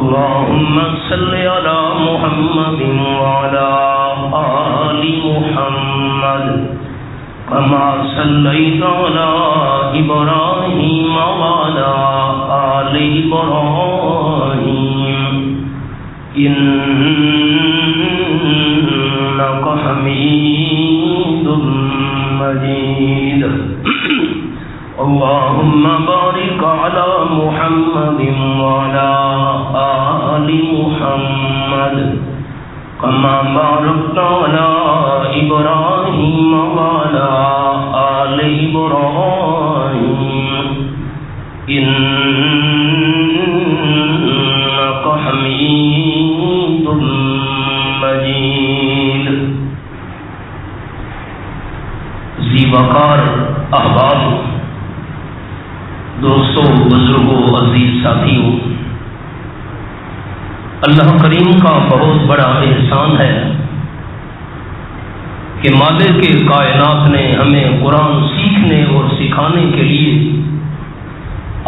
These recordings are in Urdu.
اللهم صل على محمد وعلى آل محمد كما صليت على إبراهيم وعلى آل إبراهيم إنك حميد مجيد اللهم بارك على محمد وعلى آل محمد كما باركت على إبراهيم وعلى آل إبراهيم إنك حميد مجيد. ذی وقار احباب، دوستوں، بزرگوں، عزیز ساتھیوں، اللہ کریم کا بہت بڑا احسان ہے کہ مالک کے کائنات نے ہمیں قرآن سیکھنے اور سکھانے کے لیے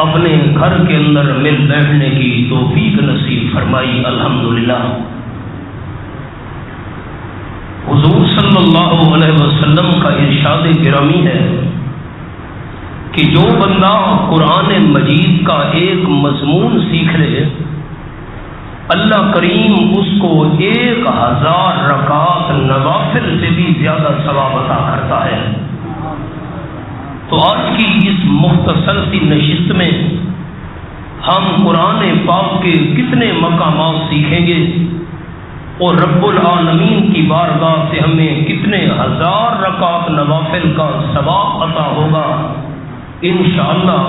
اپنے گھر کے اندر مل بیٹھنے کی توفیق نصیب فرمائی. الحمدللہ. حضور صلی اللہ علیہ وسلم کا ارشاد گرامی ہے کہ جو بندہ قرآن مجید کا ایک مضمون سیکھ لے، اللہ کریم اس کو 1000 رکعت نوافل سے بھی زیادہ ثواب عطا کرتا ہے. تو آج کی اس مختصر سی نشست میں ہم قرآن پاک کے کتنے مقامات سیکھیں گے اور رب العالمین کی بارگاہ سے ہمیں کتنے 1000 رکعت نوافل کا ثواب عطا ہوگا. انشاءاللہ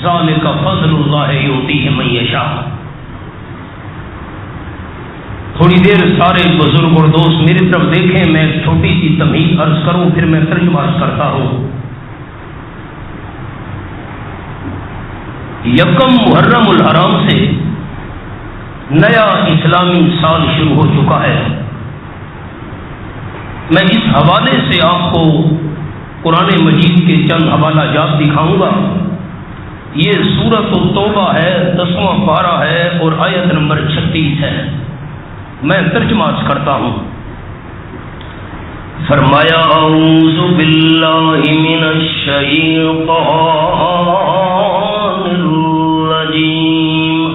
ذالک فضل اللہ یؤتیہ من یشاء. تھوڑی دیر سارے بزرگ اور دوست میری طرف دیکھیں، میں ایک چھوٹی سی تمہید عرض کروں پھر میں ترجمہ کرتا ہوں. یکم محرم الحرام سے نیا اسلامی سال شروع ہو چکا ہے. میں اس حوالے سے آپ کو قرآن مجید کے چند حوالہ جات دکھاؤں گا. یہ سورۃ التوبہ ہے، 10واں پارہ ہے اور آیت نمبر 36 ہے. میں ترجمہ کرتا ہوں. فرمایا اعوذ باللہ من الشیطان الرجیم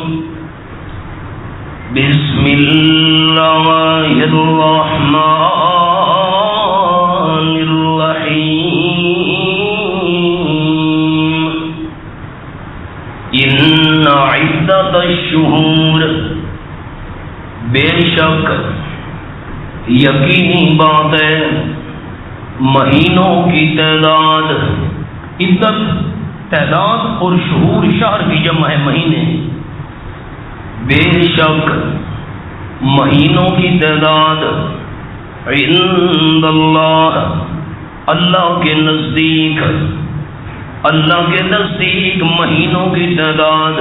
بسم اللہ الرحمن الرحیم ان عدت الشہور، بے شک یقینی بات ہے مہینوں کی تعداد، عدت تعداد اور شہور شہر کی جمع ہے مہینے. بے شک مہینوں کی تعداد عند اللہ، اللہ کے نزدیک، اللہ کے نزدیک مہینوں کی تعداد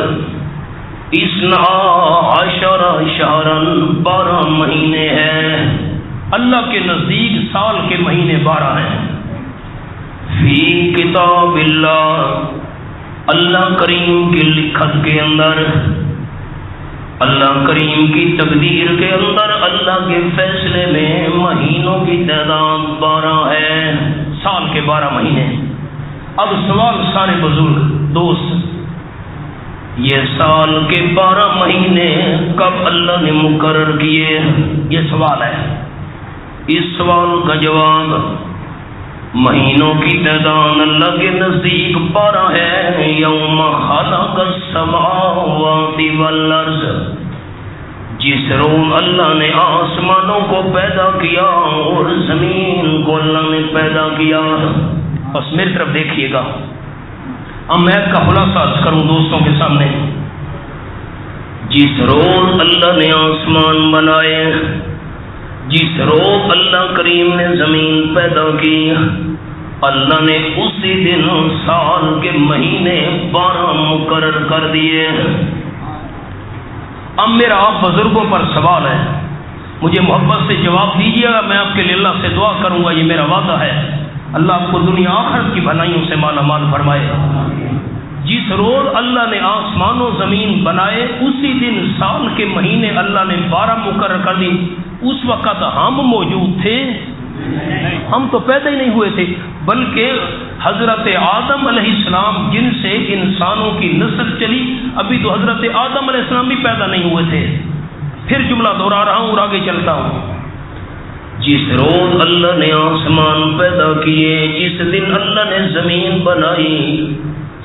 12 شہرن 12 مہینے ہیں. اللہ کے نزدیک سال کے مہینے 12 ہیں. فی کتاب اللہ، اللہ کریم کی لکھت کے اندر، اللہ کریم کی تقدیر کے اندر، اللہ کے فیصلے میں مہینوں کی تعداد 12 ہے، سال کے 12 مہینے. اب سوال سارے بزرگ دوست، یہ سال کے 12 مہینے کب اللہ نے مقرر کیے؟ یہ سوال ہے. اس سوال کا جواب، مہینوں کی تعداد اللہ کے نزدیک 12 ہے. یوم خلق السماوات والارض، جس روز اللہ نے آسمانوں کو پیدا کیا اور زمین کو اللہ نے پیدا کیا. بس میری طرف دیکھیے گا. اب میں کا خلاصہ کروں دوستوں کے سامنے. جس روز اللہ نے آسمان بنائے، جس روز اللہ کریم نے زمین پیدا کی، اللہ نے اسی دن سال کے مہینے 12 مقرر کر دیے. اب میرا آپ بزرگوں پر سوال ہے، مجھے محبت سے جواب دیجیے گا. میں آپ کے لیے اللہ سے دعا کروں گا، یہ میرا وعدہ ہے. اللہ آپ کو دنیا آخرت کی بھلائیوں سے مالا مال فرمائے. جس روز اللہ نے آسمان و زمین بنائے اسی دن سال کے مہینے اللہ نے 12 مقرر کر دی. اس وقت ہم موجود تھے؟ ہم تو پیدا ہی نہیں ہوئے تھے، بلکہ حضرت آدم علیہ السلام جن سے انسانوں کی نسل چلی، ابھی تو حضرت آدم علیہ السلام بھی پیدا نہیں ہوئے تھے. پھر جملہ دوہرا رہا ہوں اور آگے چلتا ہوں. جس روز اللہ نے آسمان پیدا کیے، جس دن اللہ نے زمین بنائی،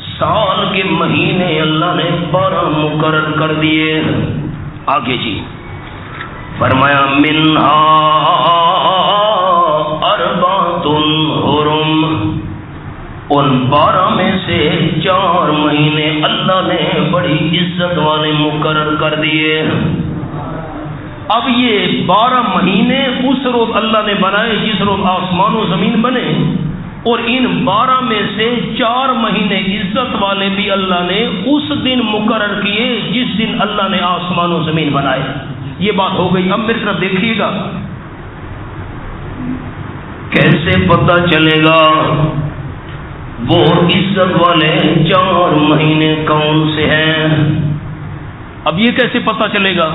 سال کے مہینے اللہ نے 12 مقرر کر دیے. آگے جی فرمایا منہا اربعۃ حرم، ان 12 میں سے 4 مہینے اللہ نے بڑی عزت والے مقرر کر دیے. اب یہ 12 مہینے اس روز اللہ نے بنائے جس روز آسمان و زمین بنے، اور ان 12 میں سے 4 مہینے عزت والے بھی اللہ نے اس دن مقرر کیے جس دن اللہ نے آسمان و زمین بنائے. یہ بات ہو گئی. اب میری طرف دیکھیے گا، کیسے پتہ چلے گا وہ عزت والے 4 مہینے کون سے ہیں؟ اب یہ کیسے پتہ چلے گا؟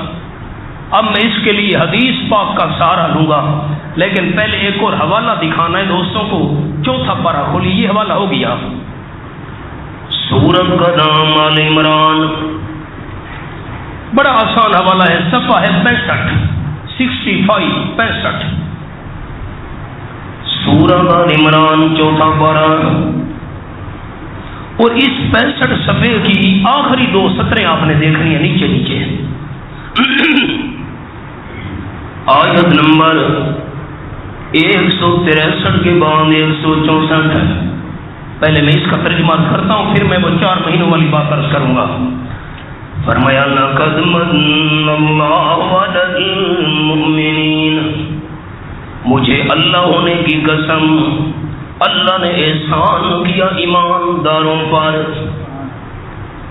اب میں اس کے لیے حدیث پاک کا سہارا لوں گا، لیکن پہلے ایک اور حوالہ دکھانا ہے دوستوں کو. 4 پارہ کھولی، یہ حوالہ ہو گیا. سورت کا نام آل عمران، بڑا آسان حوالہ ہے، صفحہ ہے 65. سورت آل عمران 4 پارہ، اور اس 65 صفحے کی آخری 2 سطریں آپ نے دیکھنی ہیں نیچے نیچے. آیت نمبر 163 کے بعد 164. پہلے میں اس کا ترجمہ کرتا ہوں، پھر میں وہ 4 مہینوں والی بات عرض کروں گا. فرمایا لقد من اللہ علی المؤمنین، مجھے اللہ ہونے کی قسم اللہ نے احسان کیا ایمانداروں پر.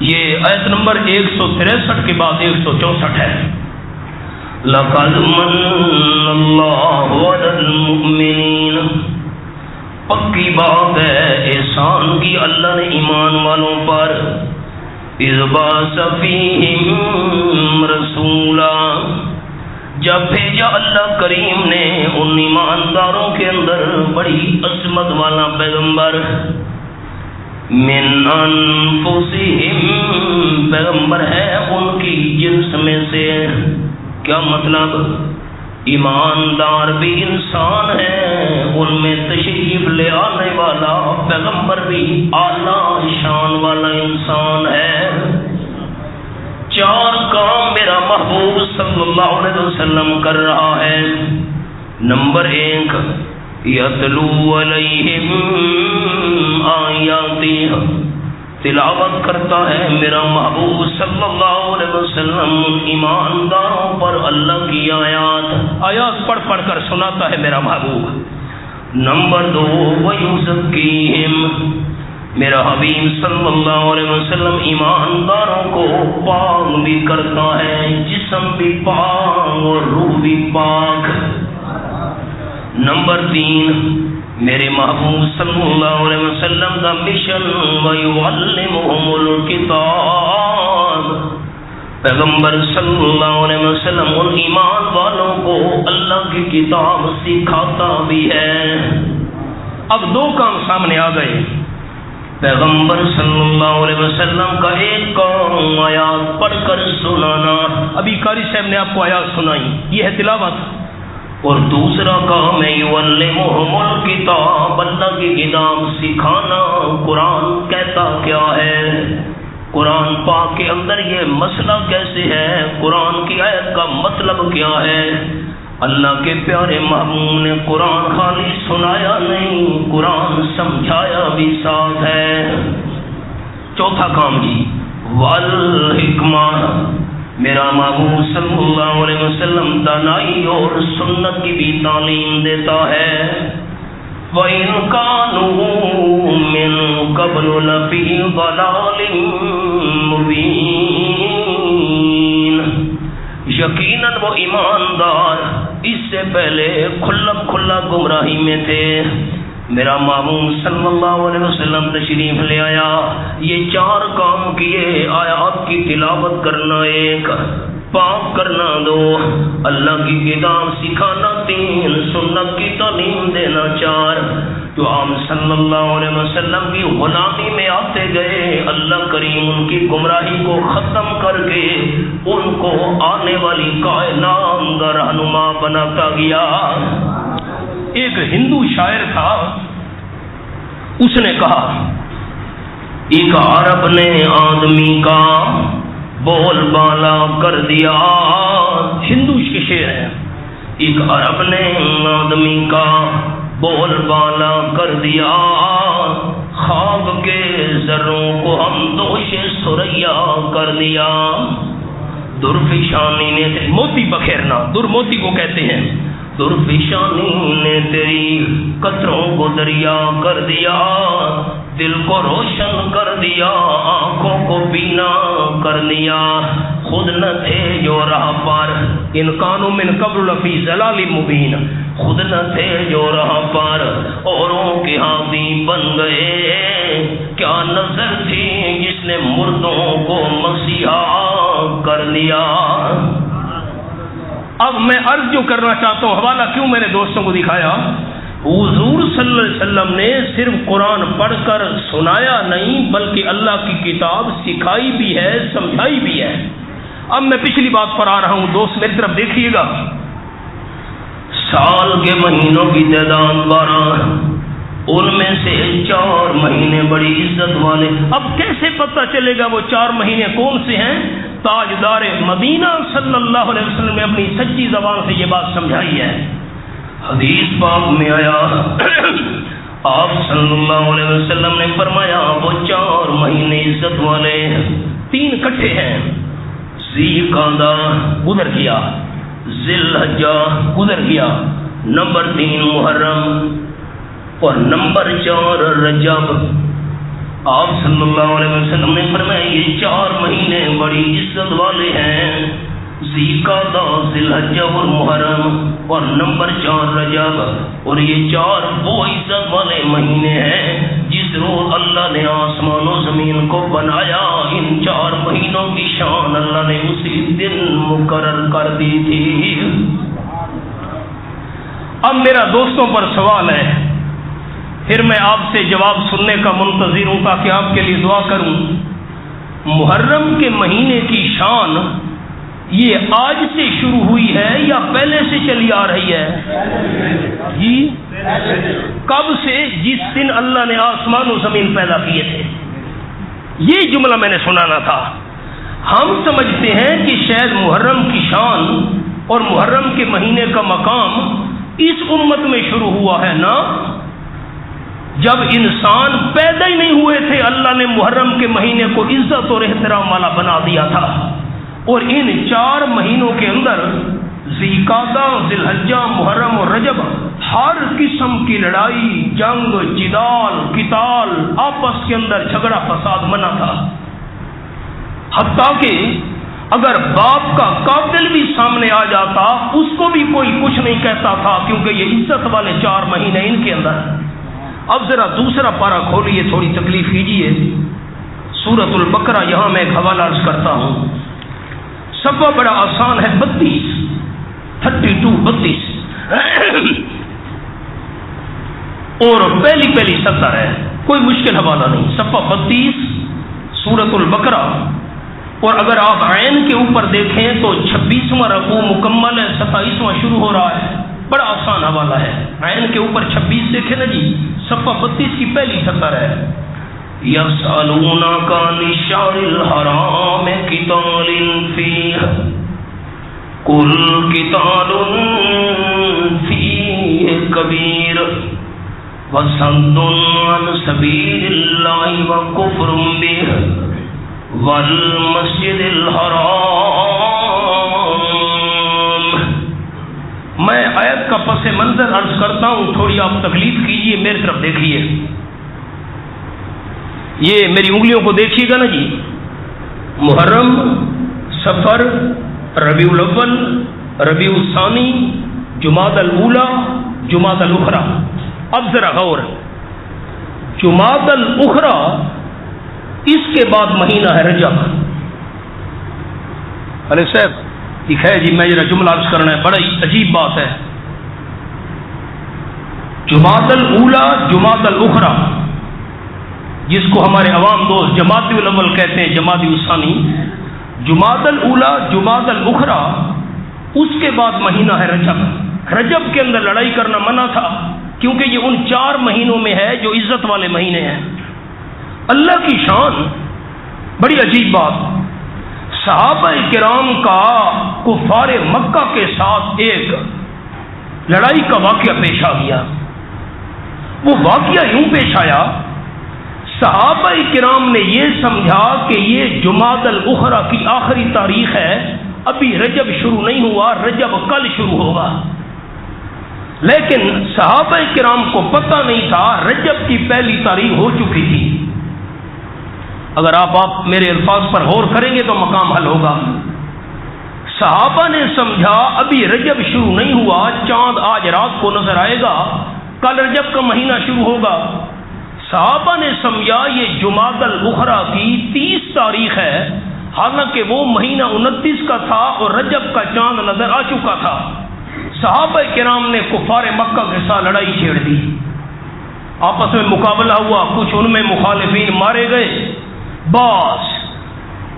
یہ آیت نمبر 163 کے بعد 164 ہے. لقد من اللہ علی المؤمنین، پکی بات ہے احسان کی اللہ نے ایمان والوں پر. اذ بعث فیہم رسولا، جب بھیجا اللہ کریم نے ان ایمانداروں کے اندر بڑی عظمت والا پیغمبر. من انفسہم، پیغمبر ہے ان کی جنس میں سے. کیا مطلب؟ ایماندار بھی انسان ہے، ان میں تشریف لے آنے والا پیغمبر بھی اعلیٰ شان والا انسان ہے. 4 کام میرا محبوب صلی اللہ علیہ وسلم کر رہا ہے. نمبر 1، یتلو علیہم آیاتی، تلاوت کرتا ہے میرا محبوب صلی اللہ علیہ وسلم ایمانداروں پر اللہ کی آیات پڑھ پڑھ کر سناتا ہے میرا محبوب. نمبر 2، وَيُزَكِّيهِمْ، میرا حبیب صلی اللہ علیہ وسلم ایمانداروں کو پاک بھی کرتا ہے، جسم بھی پاک اور روح بھی پاک. نمبر 3، میرے محبوب صلی اللہ علیہ وسلم کا مشن وَيُعَلِّمُهُمُ الْكِتَابَ، پیغمبر صلی اللہ علیہ وسلم ان ایمان والوں کو اللہ کی کتاب سکھاتا بھی ہے. اب 2 کام سامنے آ گئے. پیغمبر صلی اللہ علیہ وسلم کا ایک کام آیات پڑھ کر سنانا، ابھی قاری صاحب نے آپ کو آیات سنائی، یہ ہے تلاوت. اور دوسرا کام ہے یعلمہم الکتاب، اللہ کی کتاب سکھانا. قرآن کہتا کیا ہے، قرآن پاک کے اندر یہ مسئلہ کیسے ہے، قرآن کی آیت کا مطلب کیا ہے. اللہ کے پیارے محبوب نے قرآن خالی سنایا نہیں، قرآن سمجھایا بھی ساتھ ہے. 4تھا کام جی والحکمہ، میرا محبوب صلی اللہ علیہ وسلم دانائی اور سنت کی بھی تعلیم دیتا ہے. وَإِن كَانُوا مِن قَبْلُ لَفِي ضَلَالٍ مُبِينٍ، یقیناً وہ ایماندار اس سے پہلے کھلا گمراہی میں تھے. میرا معمول صلی اللہ علیہ وسلم تشریف لے آیا، یہ 4 کام کیے، آیات کی تلاوت کرنا 1، پاک کرنا 2، اللہ کی کتاب سکھانا 3، سنت کی تعلیم دینا 4۔ تو عام صلی اللہ علیہ وسلم کی غلامی میں آتے گئے، اللہ کریم ان کی گمراہی کو ختم کر کے ان کو آنے والی کائنات کا رہنما بناتا گیا۔ ایک ہندو شاعر تھا، اس نے کہا ایک عرب نے آدمی کا بول بالا کر دیا، ہندو کے شعر ہے، ایک عرب نے آدمی کا بول بالا کر دیا، خواب کے ذروں کو ہم دوش ثریا کر دیا، درفشانی نے موتی بکھیرنا، در موتی کو کہتے ہیں، درفشانی نے تیری قطروں کو دریا کر دیا، دل کو روشن کر دیا، آنکھوں کو بینا کر دیا، خود نہ تھے جو راہ پر، ان کانوں من قبل لفی ضلال مبین، خود نہ تھے جو راہ پر اوروں کے حامی بن گئے، کیا نظر تھی جس نے مردوں کو مسیحا کر دیا۔ اب میں عرض جو کرنا چاہتا ہوں، حوالہ کیوں میں نے دوستوں کو دکھایا، حضور صلی اللہ علیہ وسلم نے صرف قرآن پڑھ کر سنایا نہیں، بلکہ اللہ کی کتاب سکھائی بھی ہے، سمجھائی بھی ہے۔ اب میں پچھلی بات پر آ رہا ہوں، دوست میری طرف دیکھیے گا۔ سال کے مہینوں کی تعداد 12، ان میں سے 4 مہینے بڑی عزت والے۔ اب کیسے پتہ چلے گا وہ 4 مہینے کون سے ہیں؟ تاجدار مدینہ صلی اللہ علیہ وسلم نے اپنی سچی زبان سے یہ بات سمجھائی ہے۔ حدیث پاک میں آیا، آپ صلی اللہ علیہ وسلم نے فرمایا وہ 4 مہینے عزت والے 3 اکٹھے ہیں، ذی قعدہ گزر گیا، ذی الحجہ گزر گیا، نمبر 3 محرم اور نمبر 4 رجب۔ آپ صلی اللہ علیہ وسلم نے فرمایا یہ 4 مہینے بڑی عزت والے ہیں، ذی قعدہ، ذی الحجہ اور محرم اور نمبر 4 رجب، اور یہ 4 وہ عزت والے مہینے ہیں جس روز اللہ نے آسمان و زمین کو بنایا، ان 4 مہینوں کی شان اللہ نے اسی دن مقرر کر دی تھی۔ اب میرا دوستوں پر سوال ہے، پھر میں آپ سے جواب سننے کا منتظر ہوں تاکہ آپ کے لیے دعا کروں۔ محرم کے مہینے کی شان یہ آج سے شروع ہوئی ہے یا پہلے سے چلی آ رہی ہے؟ جی کب سے؟ جس دن اللہ نے آسمان و زمین پیدا کیے تھے، یہ جملہ میں نے سنانا تھا۔ ہم سمجھتے ہیں کہ شاید محرم کی شان اور محرم کے مہینے کا مقام اس امت میں شروع ہوا ہے نا؟ جب انسان پیدا ہی نہیں ہوئے تھے اللہ نے محرم کے مہینے کو عزت اور احترام والا بنا دیا تھا، اور ان 4 مہینوں کے اندر ذی قعدہ، ذی الحجہ، محرم اور رجب ہر قسم کی لڑائی، جنگ، جدال، قتال، آپس کے اندر جھگڑا فساد منع تھا، حتیٰ کہ اگر باپ کا قاتل بھی سامنے آ جاتا اس کو بھی کوئی کچھ نہیں کہتا تھا، کیونکہ یہ عزت والے 4 مہینے ان کے اندر۔ اب ذرا دوسرا پارہ کھولیے، تھوڑی تکلیف کیجیے، سورۃ البقرہ، یہاں میں ایک حوالہ عرض کرتا ہوں، صفحہ بڑا آسان ہے، 32 اور پہلی سطر ہے، کوئی مشکل حوالہ نہیں، صفحہ 32 سورۃ البقرہ، اور اگر آپ عین کے اوپر دیکھیں تو 26واں رکوع مکمل ہے، 27واں شروع ہو رہا ہے، بڑا آسان حوالہ ہے، عین کے اوپر 26 دیکھیں نا جی، صفحہ 32 کی پہلی سطر ہے، یسألونک عن الشہر الحرام قتال فیہ قل قتال فیہ کبیر وصد عن سبیل اللہ وکفر بہ والمسجد الحرام۔ میں آیت کا پس منظر عرض کرتا ہوں، تھوڑی آپ تکلیف کیجئے، میری طرف دیکھیے، یہ میری انگلیوں کو دیکھیے گا نا جی، محرم، صفر، ربیع الاول، ربیع الثانی، جمادی الاولی، جمادی الاخری، اب ذرا غور، جمادی الاخری اس کے بعد مہینہ ہے رجب۔ علیہ صاحب ٹھیک ہے جی، میں ذرا جملہ عرض کرنا ہے، بڑی عجیب بات ہے۔ جمادی الاولی، جمادی الاخری، جس کو ہمارے عوام دوست جمادی الاول کہتے ہیں، جمادی الثانی، جمادی الاولی، جمادی الاخری، اس کے بعد مہینہ ہے رجب۔ رجب کے اندر لڑائی کرنا منع تھا، کیونکہ یہ ان 4 مہینوں میں ہے جو عزت والے مہینے ہیں۔ اللہ کی شان، بڑی عجیب بات، صحابہ کرام کا کفار مکہ کے ساتھ ایک لڑائی کا واقعہ پیش آ گیا۔ وہ واقعہ یوں پیش آیا، صحابہ کرام نے یہ سمجھا کہ یہ جمادی الاخری کی آخری تاریخ ہے، ابھی رجب شروع نہیں ہوا، رجب کل شروع ہوگا۔ لیکن صحابہ کرام کو پتہ نہیں تھا رجب کی پہلی تاریخ ہو چکی تھی۔ اگر آپ میرے الفاظ پر غور کریں گے تو مقام حل ہوگا۔ صحابہ نے سمجھا ابھی رجب شروع نہیں ہوا، چاند آج رات کو نظر آئے گا، کل رجب کا مہینہ شروع ہوگا۔ صحابہ نے سمجھا یہ جمادی الاخری کی 30 تاریخ ہے، حالانکہ وہ مہینہ 29 کا تھا اور رجب کا چاند نظر آ چکا تھا۔ صحابہ کرام نے کفار مکہ کے ساتھ لڑائی چھیڑ دی، آپس میں مقابلہ ہوا، کچھ ان میں مخالفین مارے گئے۔ بس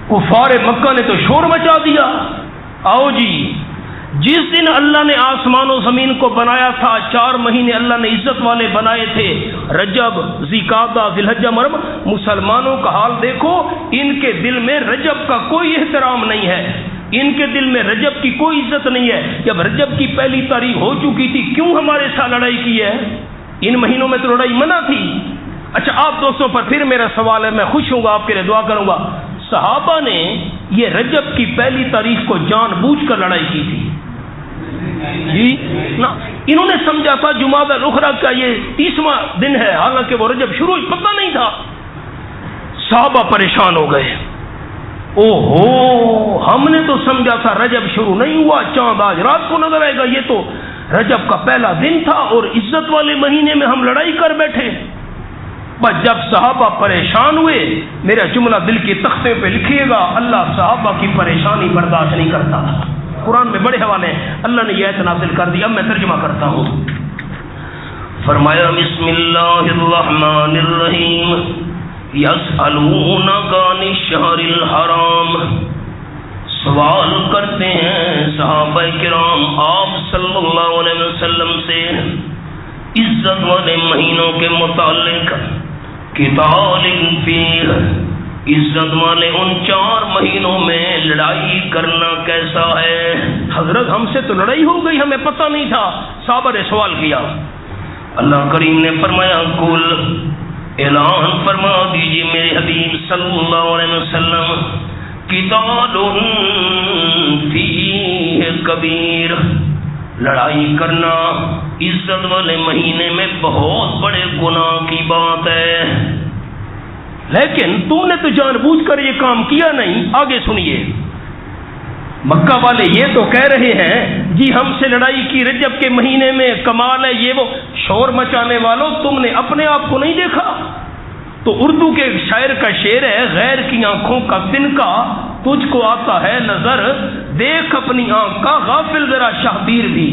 کفار مکہ نے تو شور مچا دیا، آؤ جی، جس دن اللہ نے آسمان و زمین کو بنایا تھا، 4 مہینے اللہ نے عزت والے بنائے تھے، رجب، ذوالقعدہ، ذی الحجہ، محرم، مسلمانوں کا حال دیکھو، ان کے دل میں رجب کا کوئی احترام نہیں ہے، ان کے دل میں رجب کی کوئی عزت نہیں ہے۔ جب رجب کی پہلی تاریخ ہو چکی تھی، کیوں ہمارے ساتھ لڑائی کی ہے؟ ان مہینوں میں تو لڑائی منع تھی۔ اچھا، آپ دوستوں پر پھر میرا سوال ہے، میں خوش ہوں گا، آپ کے لیے دعا کروں گا، صحابہ نے یہ رجب کی پہلی تاریخ کو جان بوجھ کر لڑائی کی تھی جی نا؟ انہوں نے سمجھا تھا جمادی الاخری کا یہ 30واں دن ہے، حالانکہ وہ رجب شروع پتہ نہیں تھا۔ صحابہ پریشان ہو گئے، او ہو، ہم نے تو سمجھا تھا رجب شروع نہیں ہوا، چاند آج رات کو نظر آئے گا، یہ تو رجب کا پہلا دن تھا اور عزت والے مہینے میں ہم لڑائی کر بیٹھے۔ بس جب صحابہ پریشان ہوئے، میرا جملہ دل کے تختے پہ لکھیے گا، اللہ صحابہ کی پریشانی برداشت نہیں کرتا تھا۔ قرآن میں بڑے حوالے ہیں، اللہ نے یہ آیت نازل کر دی، اب میں ترجمہ کرتا ہوں۔ فرمایا بسم اللہ الرحمن الرحیم، یسألونک عن الشہر الحرام، سوال کرتے ہیں صحابہ کرام آپ صلی اللہ علیہ وسلم سے عزت والے مہینوں کے متعلق، قتال فیہ، عزت والے ان 4 مہینوں میں لڑائی کرنا کیسا ہے؟ حضرت ہم سے تو لڑائی ہو گئی، ہمیں پتہ نہیں تھا، صحابہ نے سوال کیا۔ اللہ کریم نے فرمایا کل، اعلان فرما دیجیے میرے حبیب صلی اللہ علیہ وسلم، قتال فیہ کبیر، لڑائی کرنا عزت والے مہینے میں بہت بڑے گناہ کی بات ہے، لیکن تم نے تو جان بوجھ کر یہ کام کیا نہیں۔ آگے سنیے، مکہ والے یہ تو کہہ رہے ہیں جی ہم سے لڑائی کی رجب کے مہینے میں، کمال ہے، یہ وہ، شور مچانے والوں تم نے اپنے آپ کو نہیں دیکھا؟ تو اردو کے شاعر کا شعر ہے، غیر کی آنکھوں کا تنکا تجھ کو آتا ہے نظر، دیکھ اپنی آنکھ کا غافل ذرا شہبیر بھی۔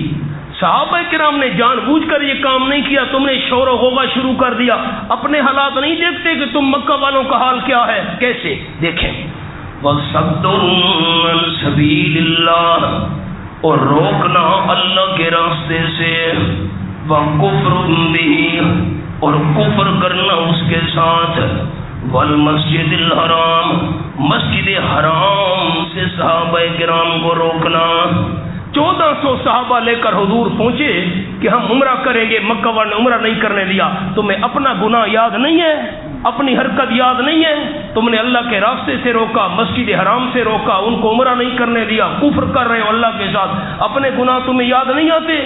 صحابہ کرام نے جان بوجھ کر یہ کام نہیں کیا، تم نے شور و غوغا شروع کر دیا، اپنے حالات نہیں دیکھتے کہ تم مکہ والوں کا حال کیا ہے؟ کیسے دیکھیں، وَصَدٌّ عَنْ سَبِيلِ اللَّهِ، اور روکنا اللہ کے راستے سے، وَكُفْرٌ بِهِ، اور کفر کرنا اس کے ساتھ، وَالْمَسْجِدِ الْحَرَامِ، مسجد حرام سے صحابہ کرام کو روکنا۔ 1400 صحابہ لے کر حضور پہنچے کہ ہم عمرہ کریں گے، مکہ والے نے عمرہ نہیں کرنے دیا۔ تمہیں اپنا گناہ یاد نہیں ہے، اپنی حرکت یاد نہیں ہے، تم نے اللہ کے راستے سے روکا، مسجد حرام سے روکا، ان کو عمرہ نہیں کرنے دیا، کفر کر رہے ہو اللہ کے ساتھ، اپنے گناہ تمہیں یاد نہیں آتے۔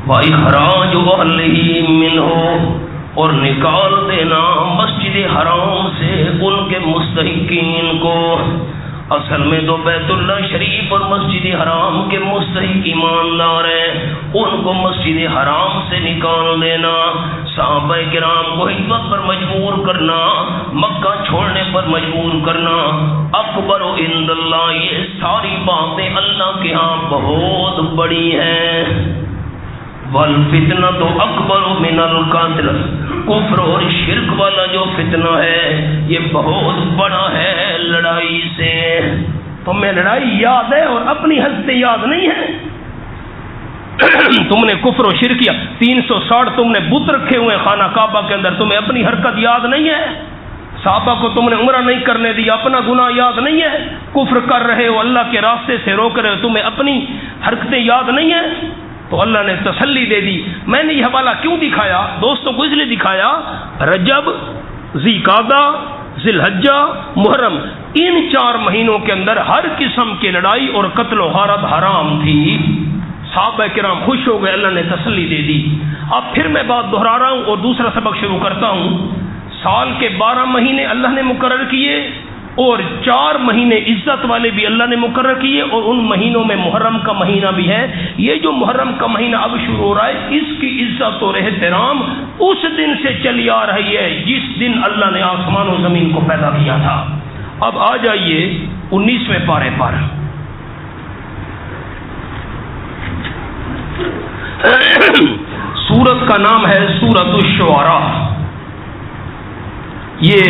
وَإِخْرَاجُ أَهْلِهِ مِنْهُ، اور نکال دینا مسجد حرام سے ان کے مستحقین کو، اصل میں تو بیت اللہ شریف اور مسجد حرام کے مستحق ایماندار ہیں، ان کو مسجد حرام سے نکال دینا، صحابہ کرام کو ہجرت پر مجبور کرنا، مکہ چھوڑنے پر مجبور کرنا، اکبر عند اللہ، یہ ساری باتیں اللہ کے ہاں بہت بڑی ہیں۔ والفتنہ تو اکبر من القتل، کفر اور شرک والا جو فتنہ ہے یہ بہت بڑا ہے لڑائی سے۔ تمہیں لڑائی یاد ہے اور اپنی ہستے یاد نہیں ہے؟ تم نے کفر و شرک کیا، 360 تم نے بت رکھے ہوئے خانہ کعبہ کے اندر، تمہیں اپنی حرکت یاد نہیں ہے؟ صحابہ کو تم نے عمرہ نہیں کرنے دیا، اپنا گناہ یاد نہیں ہے؟ کفر کر رہے ہو، اللہ کے راستے سے روک رہے ہو، تمہیں اپنی حرکتیں یاد نہیں ہیں؟ تو اللہ نے تسلی دے دی۔ میں نے یہ حوالہ کیوں دکھایا دوستوں کو؟ اس لیے دکھایا، رجب، ذی قعدہ، ذی الحجہ، محرم، ان 4 مہینوں کے اندر ہر قسم کی لڑائی اور قتل و غارت حرام تھی۔ صحابہ کرام خوش ہو گئے، اللہ نے تسلی دے دی۔ اب پھر میں بات دہرا رہا ہوں اور دوسرا سبق شروع کرتا ہوں۔ سال کے 12 مہینے اللہ نے مقرر کیے اور 4 مہینے عزت والے بھی اللہ نے مقرر کیے، اور ان مہینوں میں محرم کا مہینہ بھی ہے۔ یہ جو محرم کا مہینہ اب شروع ہو رہا ہے، اس کی عزت اور احترام اس دن سے چلی آ رہی ہے جس دن اللہ نے آسمان و زمین کو پیدا کیا تھا۔ اب آ جائیے 19ویں پارے پر۔ سورت کا نام ہے سورۃ الشعراء۔ یہ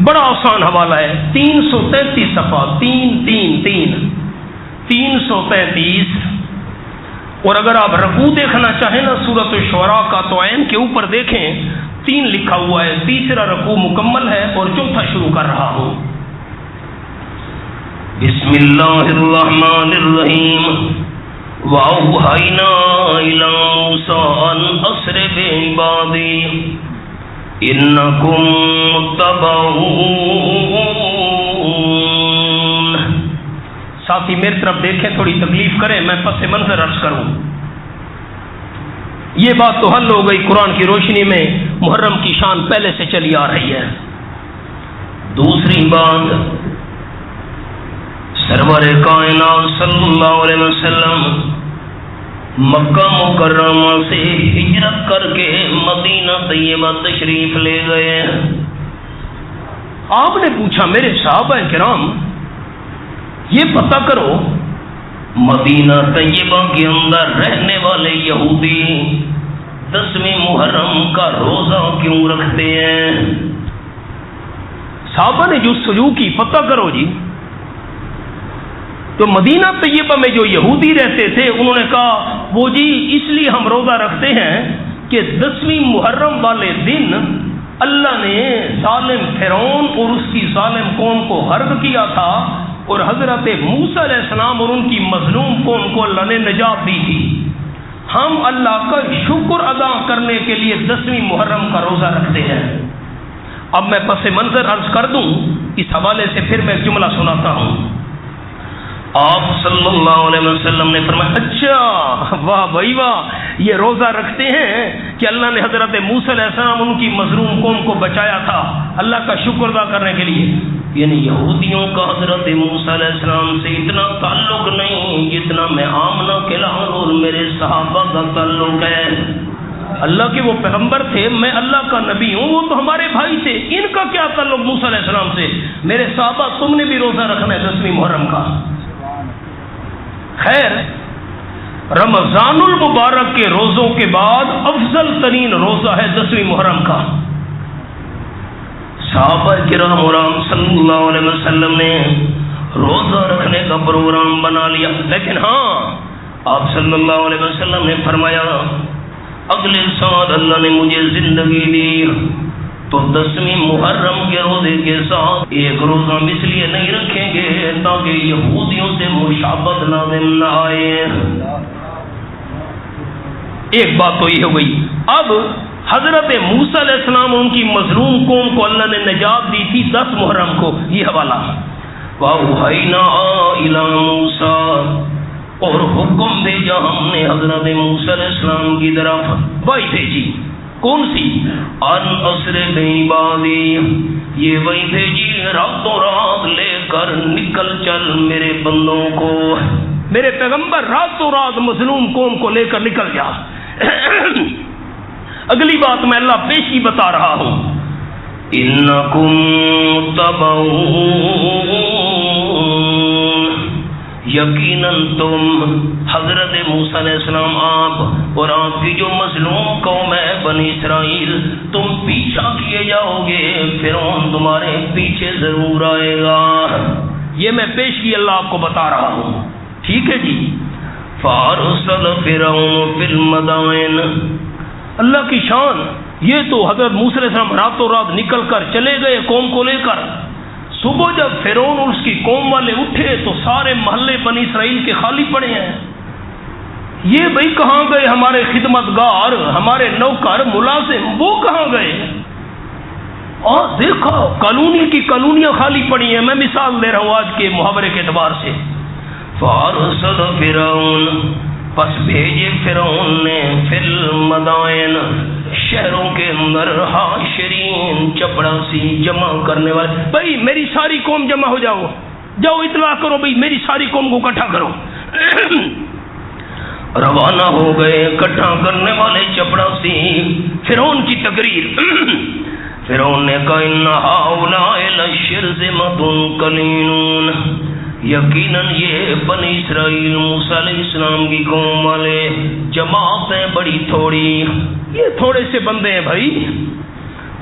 بڑا آسان حوالہ ہے، 333 صفحہ، 333، اور اگر آپ رکوع دیکھنا چاہیں نا سورۃ الشعراء کا تو عین کے اوپر دیکھیں 3 لکھا ہوا ہے، تیسرا رکوع مکمل ہے اور چوتھا شروع کر رہا ہوں۔ بسم اللہ الرحمن الرحیم، وَأَوْحَيْنَا إِلَىٰ مُوسَىٰ أَنْ أَسْرِ بِعِبَادِي إِنَّكُمْ مُتَّبَعُونَ۔ ساتھی میری طرف دیکھیں، تھوڑی تکلیف کریں، میں پس منظر عرض کروں۔ یہ بات تو حل ہو گئی، قرآن کی روشنی میں محرم کی شان پہلے سے چلی آ رہی ہے۔ دوسری بات، سرور کائنات صلی اللہ علیہ وسلم مکہ مکرمہ سے ہجرت کر کے مدینہ طیبہ تشریف لے گئے۔ آپ نے پوچھا میرے صحابہ کرام یہ پتہ کرو مدینہ طیبہ کے اندر رہنے والے یہودی 10ویں محرم کا روزہ کیوں رکھتے ہیں؟ صحابہ نے جو سلوک کی پتہ کرو جی۔ تو مدینہ طیبہ میں جو یہودی رہتے تھے انہوں نے کہا وہ جی اس لیے ہم روزہ رکھتے ہیں کہ 10ویں محرم والے دن اللہ نے ظالم فرعون اور اس کی ظالم قوم کو غرق کیا تھا، اور حضرت موسیٰ علیہ السلام اور ان کی مظلوم قوم کو اللہ نے نجات دی تھی۔ ہم اللہ کا شکر ادا کرنے کے لیے 10ویں محرم کا روزہ رکھتے ہیں۔ اب میں پس منظر عرض کر دوں، اس حوالے سے پھر میں ایک جملہ سناتا ہوں۔ آپ صلی اللہ علیہ وسلم نے فرمایا، اچھا واہ بھائی واہ، یہ روزہ رکھتے ہیں کہ اللہ نے حضرت موسیٰ علیہ السلام ان کی مظلوم قوم کو بچایا تھا، اللہ کا شکر ادا کرنے کے لیے۔ یعنی یہودیوں کا حضرت موسیٰ علیہ السلام سے اتنا تعلق نہیں جتنا میں آمنہ کے لاہور اور میرے صحابہ کا تعلق ہے۔ اللہ کے وہ پیغمبر تھے، میں اللہ کا نبی ہوں، وہ تو ہمارے بھائی تھے، ان کا کیا تعلق موسیٰ علیہ السلام سے؟ میرے صحابہ تم نے بھی روزہ رکھنا ہے 10ویں محرم کا۔ خیر، رمضان المبارک کے روزوں کے بعد افضل ترین روزہ ہے 10ویں محرم کا۔ صحابہ کرام صلی اللہ علیہ وسلم نے روزہ رکھنے کا پروگرام بنا لیا، لیکن ہاں آپ صلی اللہ علیہ وسلم نے فرمایا اگلے سال اللہ نے مجھے زندگی دی تو 10ویں محرم کے روزے کے ساتھ ایک روزہ اس لیے نہیں رکھیں گے تاکہ یہودیوں سے مشابہت لازم نہ آئے۔ ایک بات تو یہ ہو گئی۔ اب حضرت موسیٰ علیہ السلام ان کی مظلوم قوم کو اللہ نے نجات دی تھی 10 محرم کو، یہ حوالہ۔ وَأَوْحَيْنَا إِلَىٰ مُوسَىٰ، اور حکم بھیجا ہم نے حضرت موسیٰ علیہ السلام کی طرف، وحی بھیجی کون سی؟ ان اسر بعبادی، یہ وہی بھیجی راتوں رات لے کر نکل چل میرے بندوں کو. میرے پیغمبر راتوں رات مظلوم قوم کو لے کر نکل جا. اگلی بات میں اللہ پیشی بتا رہا ہوں. انکم تبعون، یقیناً تم حضرت موسیٰ علیہ السلام آپ اور آپ کی جو مظلوم قوم ہے بنی اسرائیل، تم پیچھا کیے جاؤ گے، فرعون تمہارے پیچھے ضرور آئے گا. یہ میں پیشی اللہ آپ کو بتا رہا ہوں. ٹھیک ہے جی. فارسل فرعون فی المدائن، اللہ کی شان. یہ تو حضرت موسیٰ علیہ السلام راتوں رات نکل کر چلے گئے قوم کو لے کر. صبح جب فرعون اور اس کی قوم والے اٹھے تو سارے محلے بنی اسرائیل کے خالی پڑے ہیں. یہ بھائی کہاں گئے ہمارے خدمتگار، ہمارے نوکر ملازم، وہ کہاں گئے؟ اور دیکھو کالونی کی کالونیاں خالی پڑی ہیں. میں مثال دے رہا ہوں آج کے محاورے کے اعتبار سے. فارسل فرعون، پس بھیجے فرعون نے فی المدائن، شہروں کے اندر، حاشرین، چپڑاسی، جمع کرنے والے. بھائی میری ساری قوم جمع ہو جاؤ، جاؤ اطلاع کرو، بھائی میری ساری قوم کو اکٹھا کرو. روانہ ہو گئے اکٹھا کرنے والے چپڑاسی. فرعون کی تقریر. فرعون نے کہا ان ہؤلاء لشرذمۃ قلیلون، یقیناً یہ بنی اسرائیل موسیٰ علیہ السلام کی قوم والے جماعت ہیں بڑی تھوڑی، یہ تھوڑے سے بندے ہیں بھائی.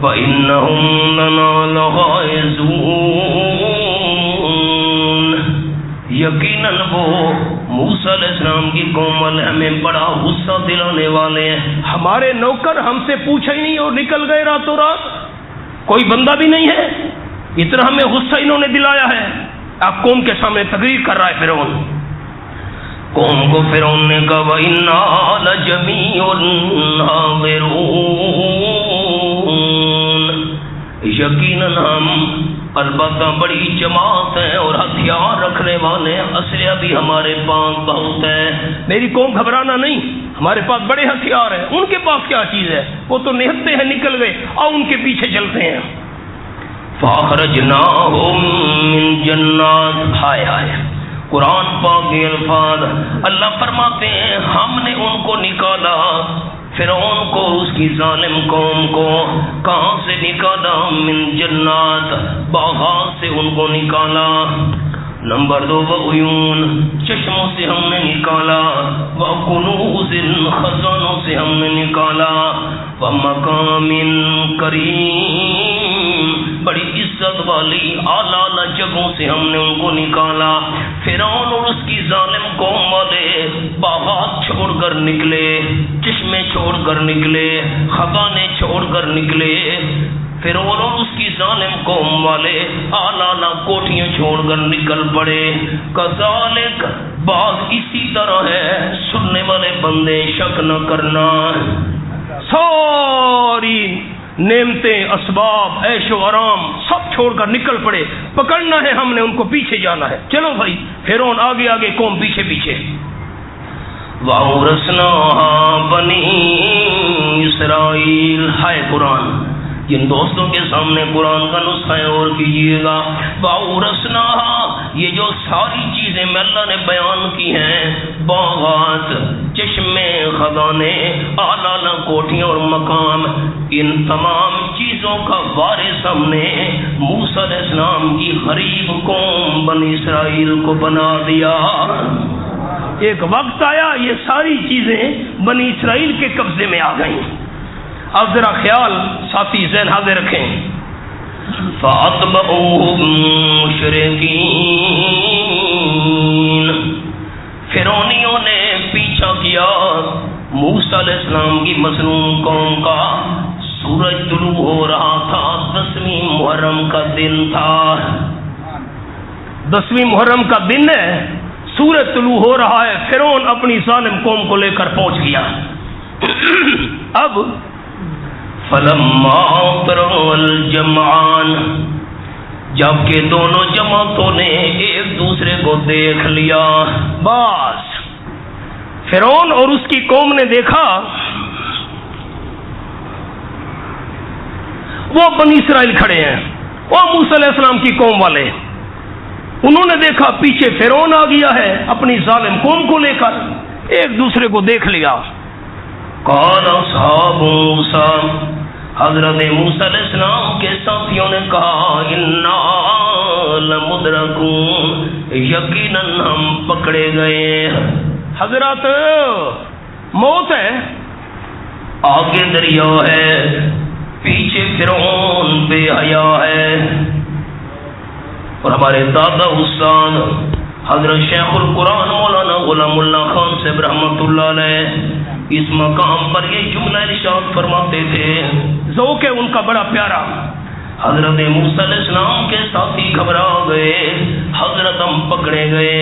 وَإِنَّهُمْ لَنَا لَغَائِظُونَ، یقیناً وہ موسیٰ علیہ السلام کی قوم والے ہمیں بڑا غصہ دلانے والے ہیں. ہمارے نوکر ہم سے پوچھا ہی نہیں اور نکل گئے راتوں رات، کوئی بندہ بھی نہیں ہے، اتنا ہمیں غصہ انہوں نے دلایا ہے. اب قوم کے سامنے تقریر کر رہا ہے فرعون. قوم کو فرعون نے کہا وَإِنَّا لَجَمِيعٌ حَاضِرُونَ، یقیناً ہم البتہ بڑی جماعت ہیں اور ہتھیار رکھنے والے ہیں، اسلحہ بھی ہمارے پاس بہت ہے. میری قوم گھبرانا نہیں، ہمارے پاس بڑے ہتھیار ہیں. ان کے پاس کیا چیز ہے؟ وہ تو نہتے ہیں نکل گئے، اور ان کے پیچھے چلتے ہیں. فَأَخْرَجْنَاهُمْ مِنْ جَنَّاتٍ، ہائے ہائے قرآن پاک کے الفاظ. اللہ فرماتے ہیں ہم نے ان کو نکالا، فرعون کو اس کی ظالم قوم کو. کہاں سے نکالا؟ من جنات، باغات سے ان کو نکالا. نمبر 2 وعیون، چشموں سے ہم نے نکالا. وکنوز، خزانوں سے ہم نے نکالا. ومقام کریم، بڑی عزت والی اعلیٰ جگہوں سے ہم نے ان کو نکالا. فرعون اور اس کی ظالم قوم والے باغات چھوڑ کر نکلے، چشمے چھوڑ کر نکلے، خزانے چھوڑ کر نکلے. فرعون اور اس کی ظالم قوم والے اعلیٰ کوٹھیاں چھوڑ کر نکل پڑے. کذالک، بات اسی طرح ہے، سننے والے بندے شک نہ کرنا. ساری نعمتیں، اسباب، عیش و آرام سب چھوڑ کر نکل پڑے. پکڑنا ہے ہم نے ان کو، پیچھے جانا ہے. چلو بھائی، فرعون آگے آگے، قوم پیچھے پیچھے. وَأَوْرَثْنَاهَا بَنِي اسرائیل، ہائے قرآن، جن دوستوں کے سامنے قرآن کا نسخہ اور کیجیے گا. وَأَوْرَثْنَاهَا، یہ جو ساری چیزیں میں اللہ نے بیان کی ہیں، باغات، چشمے، خزانے، اعلیٰ کوٹھیاں اور مقام، ان تمام چیزوں کا وارث ہم نے موسیٰ علیہ السلام کی غریب قوم بنی اسرائیل کو بنا دیا. ایک وقت آیا یہ ساری چیزیں بنی اسرائیل کے قبضے میں آ گئیں. اب ذرا خیال ساتھی ذہن حاضر رکھیں. فَأَتْبَعُوهُمْ مُشْرِقِينَ، فرعونیوں نے پیچھا کیا موسیٰ علیہ السلام کی مظلوم قوم کا. سورج طلوع ہو رہا تھا، 10ویں محرم کا دن تھا. 10ویں محرم کا دن ہے، سورج طلوع ہو رہا ہے. فرعون اپنی ظالم قوم کو لے کر پہنچ گیا. اب فَلَمَّا تَرَوْا الْجَمْعَانِ، جبکہ دونوں جماعتوں نے ایک دوسرے کو دیکھ لیا. بس فرعون اور اس کی قوم نے دیکھا وہ بنی اسرائیل کھڑے ہیں، وہ موسیٰ علیہ السلام کی قوم والے، انہوں نے دیکھا پیچھے فرعون آ گیا ہے اپنی ظالم قوم کو لے کر، ایک دوسرے کو دیکھ لیا۔ قال اصحاب موسیٰ، حضرت موسیٰ علیہ السلام کے ساتھیوں نے کہا انا لمدرکون، یقیناً ہم پکڑے گئے۔ حضرت موت ہے، آگے دریا ہے، پیچھے فرعون بے حیا ہے۔ اور ہمارے دادا استاد حضرت شیخ القرآن مولانا غلام اللہ خان صاحب رحمۃ اللہ علیہ اس مقام پر یہ جملہ ارشاد فرماتے تھے، ذوق ہے ان کا بڑا پیارا۔ حضرت موسیٰ علیہ السلام کے ساتھی گھبرا گئے، حضرت ہم پکڑے گئے،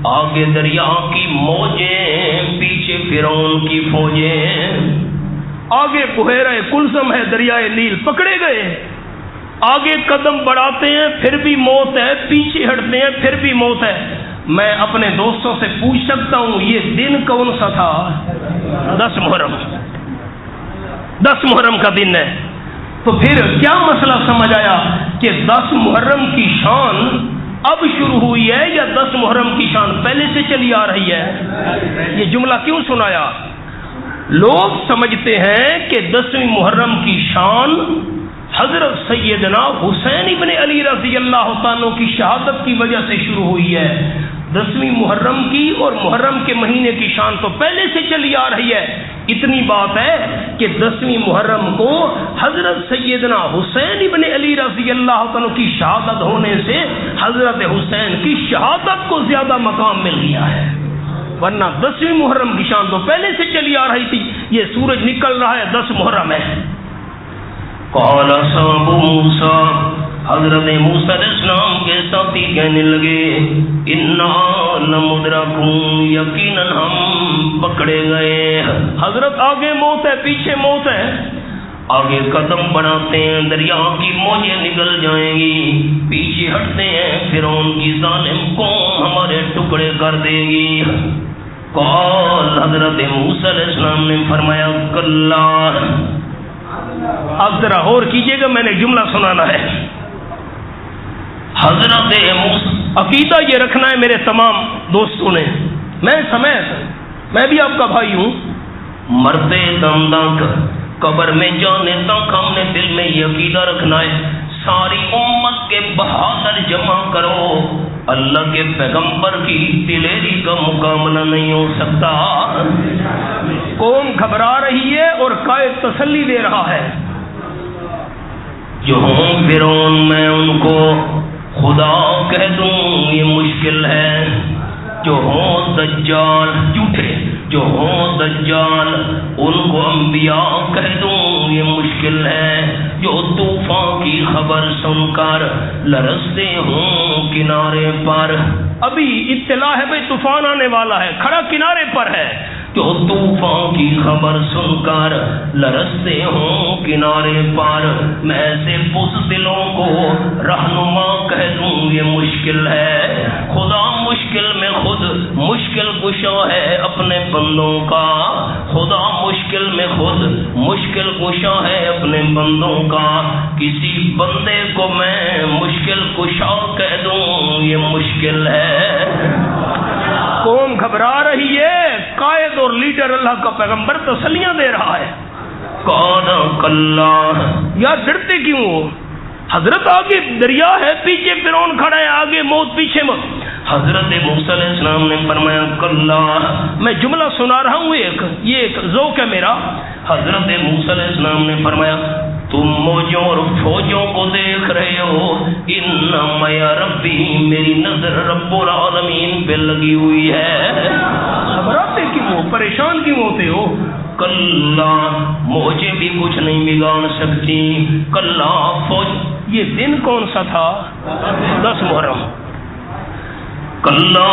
آگے دریا کی موجیں، پیچھے فرعون کی فوجیں، آگے بحیرہ کلثم ہے دریائے نیل، پکڑے گئے، آگے قدم بڑھاتے ہیں پھر بھی موت ہے، پیچھے ہٹتے ہیں پھر بھی موت ہے۔ میں اپنے دوستوں سے پوچھ سکتا ہوں یہ دن کون سا تھا؟ 10 محرم، 10 محرم کا دن ہے۔ تو پھر کیا مسئلہ سمجھ آیا کہ 10 محرم کی شان اب شروع ہوئی ہے یا 10 محرم کی شان پہلے سے چلی آ رہی ہے؟ یہ جملہ کیوں سنایا؟ لوگ سمجھتے ہیں کہ 10ویں محرم کی شان حضرت سیدنا حسین ابن علی رضی اللہ تعالیٰ کی شہادت کی وجہ سے شروع ہوئی ہے۔ 10ویں محرم کی اور محرم کے مہینے کی شان تو پہلے سے چلی آ رہی ہے۔ اتنی بات ہے کہ 10ویں محرم کو حضرت سیدنا حسین ابن علی رضی اللہ تعالیٰ کی شہادت ہونے سے حضرت حسین کی شہادت کو زیادہ مقام مل گیا ہے، ورنہ 10ویں محرم کی شان تو پہلے سے چلی آ رہی تھی۔ یہ سورج نکل رہا ہے 10 محرم ہے۔ قال اصحاب موسیٰ، حضرت موسیٰ علیہ السلام کے ساتھی کہنے لگے انا لمدرکون، یقیناً ہم پکڑے گئے۔ حضرت آگے موت ہے پیچھے موت ہے، آگے قدم بڑھاتے ہیں دریا کی موجیں نکل جائیں گی، پیچھے ہٹتے ہیں فرعون کی ظالم قوم ہمارے ٹکڑے کر دے گی۔ قال، حضرت موسیٰ علیہ السلام نے فرمایا کلا، اب ذرا غور کیجئے گا، میں نے جملہ سنانا ہے۔ حضرت موسیٰ، عقیدہ یہ رکھنا ہے میرے تمام دوستوں نے، میں سمیت، میں بھی آپ کا بھائی ہوں، مرتے دم تک، قبر میں جانے تک ہم نے دل میں یہ عقیدہ رکھنا ہے، ساری امت کے بہادر جمع کرو، اللہ کے پیغمبر کی دلیری کا مقابلہ نہیں ہو سکتا۔ قوم گھبرا رہی ہے اور قائد تسلی دے رہا ہے، جو ہوں فرعون میں ان کو خدا کہہ دوں یہ مشکل ہے، جو ہوں دجال جھوٹے، جو ہوں دجال ان کو انبیاء کہہ دوں یہ مشکل ہے، جو طوفان کی خبر سن کر لرزتے ہوں کنارے پر، ابھی اطلاع ہے بھئی طوفان آنے والا ہے، کھڑا کنارے پر ہے، جو طوفان کی خبر سن کر لرزتے ہوں کنارے پر، میں ایسے بزدلوں کو رہنما کہہ دوں یہ مشکل ہے، خدا مشکل میں خود مشکل کشا ہے اپنے بندوں کا، خدا مشکل میں خود مشکل کشا ہے اپنے بندوں کا، کسی بندے کو میں مشکل کشا کہہ دوں یہ مشکل ہے۔ قوم گھبرا رہی ہے، قائد اور لیڈر اللہ کا پیغمبر تسلیاں دے رہا ہے۔ قال کلا، یا ڈرتے کیوں ہو؟ حضرت آگے دریا ہے، پیچھے فرعون کھڑا ہے، آگے موت پیچھے موت۔ حضرت موسیٰ علیہ السلام نے فرمایا کلا، میں جملہ سنا رہا ہوں، یہ ایک ذوق ہے میرا۔ حضرت موسیٰ علیہ السلام نے فرمایا تم موجوں اور فوجوں کو دیکھ رہے ہو، انما یا ربی، میری نظر رب العالمین پہ لگی ہوئی ہے۔ گھبراتے کیوں ہو، پریشان کیوں ہوتے ہو؟ کلا، موجیں بھی کچھ نہیں بگاڑ سکتی، کلا فوج۔ یہ دن کون سا تھا؟ 10 محرم۔ کلا،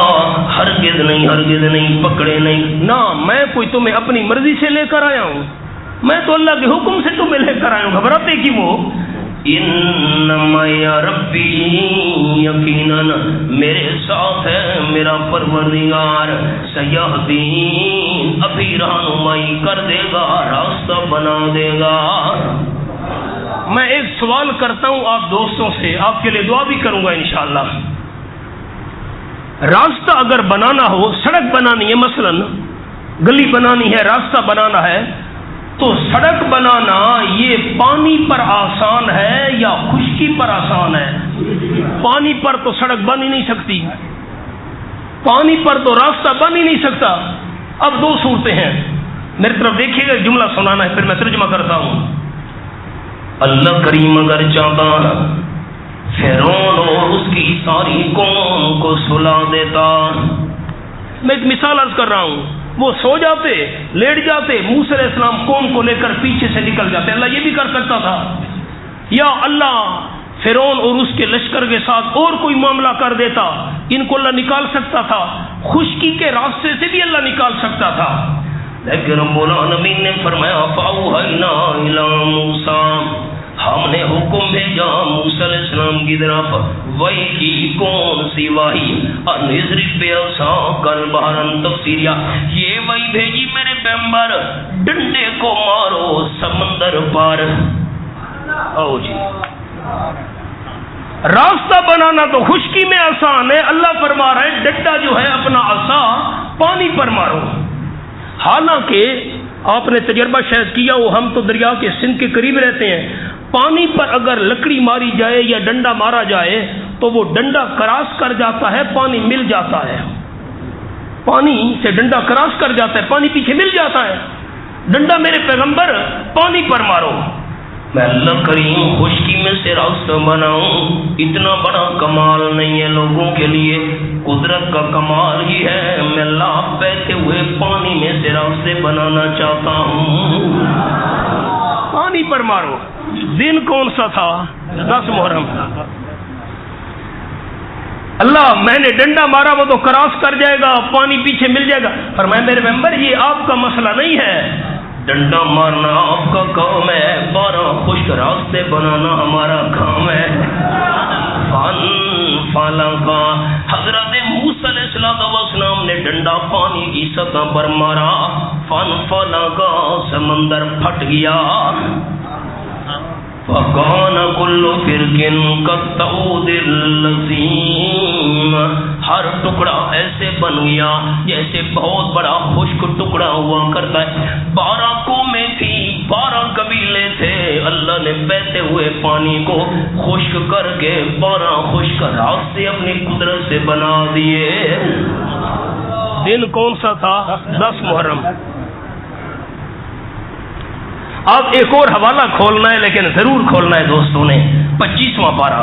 ہرگز نہیں، ہرگز نہیں، پکڑے نہیں، نہ میں کوئی تمہیں اپنی مرضی سے لے کر آیا ہوں، میں تو اللہ کے حکم سے تمہیں لے کر آیا ہوں، گھبراتے کیوں ہو؟ انما یا ربی، یقیناً میرے ساتھ ہے میرا پروردگار، سیہدین، ابھی رہنمائی کر دے گا، راستہ بنا دے گا۔ میں ایک سوال کرتا ہوں آپ دوستوں سے، آپ کے لیے دعا بھی کروں گا انشاءاللہ۔ راستہ اگر بنانا ہو، سڑک بنانی ہے، مثلا گلی بنانی ہے، راستہ بنانا ہے، تو سڑک بنانا یہ پانی پر آسان ہے یا خشکی پر آسان ہے؟ پانی پر تو سڑک بن ہی نہیں سکتی، پانی پر تو راستہ بن ہی نہیں سکتا۔ اب دو صورتیں ہیں، میری طرف دیکھیے گا، جملہ سنانا ہے، پھر میں ترجمہ کرتا ہوں۔ اللہ کریم اگر چاہتا فرعون اور اس کی ساری قوم کو سلا دیتا۔ میں ایک مثال عرض کر رہا ہوں، وہ سو جاتے، لیٹ جاتے، موسیٰ علیہ السلام قوم کو لے کر پیچھے سے نکل جاتے۔ اللہ یہ بھی کر سکتا تھا، یا اللہ فرعون اور اس کے لشکر کے ساتھ اور کوئی معاملہ کر دیتا، ان کو اللہ نکال سکتا تھا، خشکی کے راستے سے بھی اللہ نکال سکتا تھا، لیکن رب العالمین نے فرمایا فَأَوْحَيْنَا إِلَىٰ مُوسَىٰ، ہم نے حکم بھیجا موسیٰ علیہ السلام کی طرف۔ وہی کی کون سی وحی؟ اَنِضْرِب بِعَصَاكَ الْبَحْرَ، تفسیریہ یہ وحی بھیجی میرے پیغمبر، ڈنڈے کو مارو سمندر پار۔ او جی، راستہ بنانا تو خشکی میں آسان ہے، اللہ فرما رہا ہے ڈنڈا جو ہے اپنا عصا پانی پر مارو۔ حالانکہ آپ نے تجربہ شاید کیا ہو، ہم تو دریا کے سندھ کے قریب رہتے ہیں، پانی پر اگر لکڑی ماری جائے یا ڈنڈا مارا جائے تو وہ ڈنڈا کراس کر جاتا ہے، پانی مل جاتا ہے، پانی سے ڈنڈا کراس کر جاتا ہے، پانی پیچھے مل جاتا ہے۔ ڈنڈا میرے پیغمبر پانی پر مارو۔ میں اللہ کریم خشکی میں سے راستہ بناؤں، اتنا بڑا کمال نہیں ہے لوگوں کے لیے، قدرت کا کمال ہی ہے۔ میں اللہ بہتے ہوئے پانی میں سے راستے بنانا چاہتا ہوں۔ پانی پر مارو۔ دن کون سا تھا؟ 10 محرم۔ اللہ میں نے ڈنڈا مارا، وہ تو کراس کر جائے گا، پانی پیچھے مل جائے گا۔ فرمایا میرے پیغمبر یہ آپ کا مسئلہ نہیں ہے، ڈنڈا مارنا آپ کا کام ہے، 12 خشک راستے بنانا ہمارا کام ہے۔ فَانْفَلَقَا، حضرت موسیٰ علیہ السلام نے ڈنڈا پانی کی سطح پر مارا، فَانْفَلَقَا، سمندر پھٹ گیا۔ فَكَانَ كُلُّ فِرْقٍ كَالطَّوْدِ الْعَظِيمِ، ہر ٹکڑا ایسے بن گیا جیسے بہت بڑا خشک ٹکڑا ہوا کرتا ہے۔ 12 قومیں تھی، 12 قبیلے تھے، اللہ نے بہتے ہوئے پانی کو خشک کر کے 12 خشک راستے اپنی قدرت سے بنا دیے۔ دن کون سا تھا؟ 10 محرم۔ اب ایک اور حوالہ کھولنا ہے، لیکن ضرور کھولنا ہے دوستوں نے، 25واں پارہ۔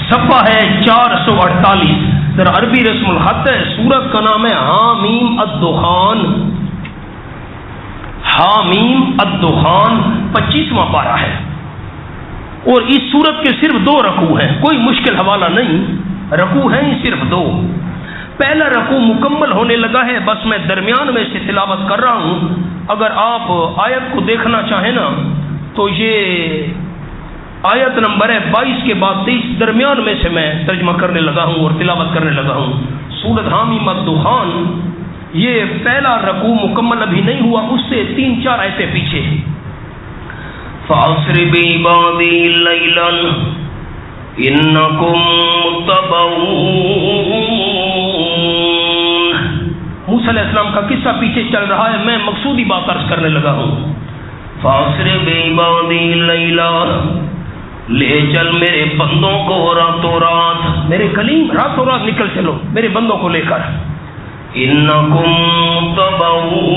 صفحہ ہے 448، ذرا عربی رسم الخط ہے، سورت کا نام ہے حامیم الدخان۔ حامیم الدخان 25واں پارہ ہے، اور اس سورت کے صرف 2 رکوع ہیں، کوئی مشکل حوالہ نہیں، رکوع ہیں صرف 2۔ پہلا رکوع مکمل ہونے لگا ہے، بس میں درمیان میں سے تلاوت کر رہا ہوں۔ اگر آپ آیت کو دیکھنا چاہیں نا تو یہ آیت نمبر ہے 22 کے بعد 23، درمیان میں سے میں ترجمہ کرنے لگا ہوں اور تلاوت کرنے لگا ہوں۔ سورۃ حامیم الدخان، یہ پہلا رکوع مکمل ابھی نہیں ہوا، اس سے 3-4 آیتیں پیچھے۔ فَأَسْرِ بِعِبَادِي لَيْلًا إِنَّكُمْ مُتَّبَعُونَ۔ موسیٰ علیہ السلام کا قصہ پیچھے چل رہا ہے، میں مقصودی بات عرض کرنے لگا ہوں۔ فَأَسْرِ بِعِبَادِي لَيْلًا، لے چل میرے بندوں کو راتوں رات، میرے کلیم راتوں رات نکل چلو میرے بندوں کو لے کر۔ إِنَّكُمْ مُتَّبَعُونَ،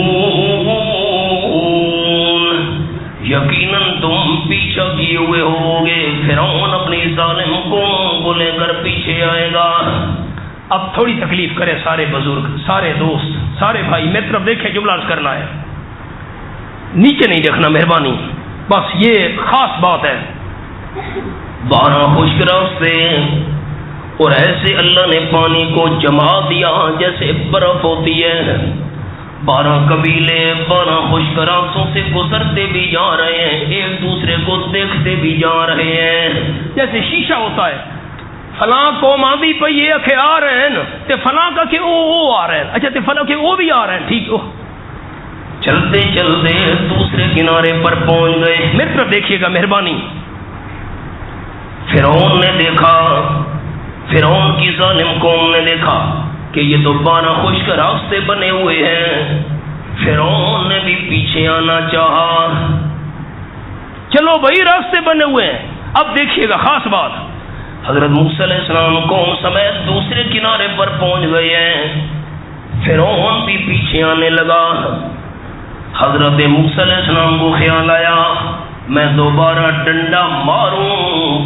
یقیناً تم پیچھا کیے ہوئے ہوگے، فرعون اپنی ظالم قوم کو لے کر پیچھے آئے گا۔ اب تھوڑی تکلیف کرے سارے بزرگ، سارے دوست، سارے بھائی، میری طرف دیکھیں، جملہ عرض کرنا ہے، نیچے نہیں دیکھنا مہربانی، بس یہ خاص بات ہے۔ 12 خشک راستے، اور ایسے اللہ نے پانی کو جما دیا جیسے برف ہوتی ہے۔ 12 قبیلے 12 خشک راستوں سے گزرتے بھی جا رہے ہیں، ایک دوسرے کو دیکھتے بھی جا رہے ہیں، جیسے شیشہ ہوتا ہے، فلاں قوم آندی پہ یہ اکھے آ رہے ہیں تے فلاں کا کہ او آ رہے ہیں، اچھا تے فلاں کہ وہ بھی آ رہے ہیں، ٹھیک، چلتے چلتے دوسرے کنارے پر پہنچ گئے. میری طرف دیکھیے گا مہربانی. فرعون نے دیکھا، فرعون کی ظالم قوم نے دیکھا کہ یہ تو 12 خشک راستے بنے ہوئے ہیں. فرعون نے بھی پیچھے آنا چاہا. چلو بھائی راستے بنے ہوئے ہیں. اب دیکھیے گا خاص بات، حضرت موسیٰ علیہ السلام قوم سمیت دوسرے کنارے پر پہنچ گئے ہیں. فرعون بھی پیچھے آنے لگا. حضرت موسیٰ علیہ السلام کو خیال آیا میں دوبارہ ڈنڈا ماروں،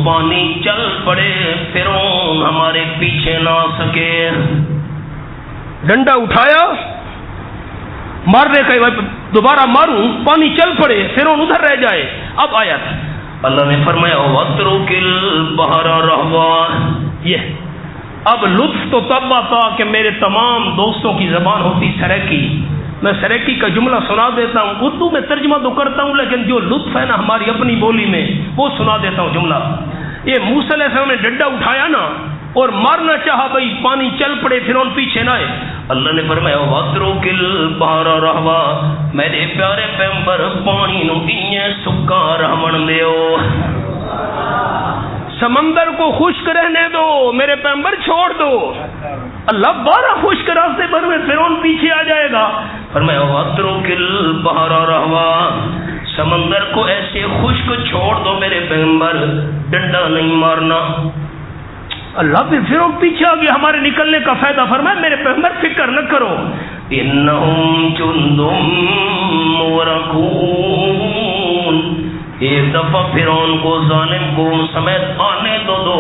پانی چل پڑے، فرعون ہمارے پیچھے نہ آ سکے. ڈنڈا اٹھایا، مارنے کا دوبارہ ماروں، پانی چل پڑے، فرعون ادھر رہ جائے. اب آیت اللہ نے فرمایا وَاتْرُكِ الْبَحْرَ رَهْوًا. یہ اب لطف تو تب آتا کہ میرے تمام دوستوں کی زبان ہوتی سریکی. میں سریکی کا جملہ سنا دیتا ہوں، اردو میں ترجمہ تو کرتا ہوں لیکن جو لطف ہے نا ہماری اپنی بولی میں وہ سنا دیتا ہوں جملہ. یہ موسیٰ علیہ السلام نے ڈنڈا اٹھایا نا اور مارنا چاہا، بھائی پانی چل پڑے، فرعون پیچھے نہ آئے. اللہ نے فرمایا وَاتْرُكِ الْبَحْرَ رَهْوًا. میرے پیارے پیغمبر پانی نو انہیں سکا رہمن دیو، سمندر کو خشک رہنے دو، میرے پیغمبر چھوڑ دو. اللہ 12 خشک راستے پر میں فرعون پیچھے آ جائے گا. فرمایا وَاتْرُكِ الْبَحْرَ رَهْوًا. سمندر کو ایسے خشک چھوڑ دو میرے پیغمبر، ڈنڈا نہیں مارنا. اللہ پھر فرعون پیچھے آ گیا، ہمارے نکلنے کا فائدہ. فرمایا میرے پیغمبر فکر نہ کرو، انہم جندم مغرقون. ایک دفعہ فرعون کو ظالم قوم سمیت آنے دو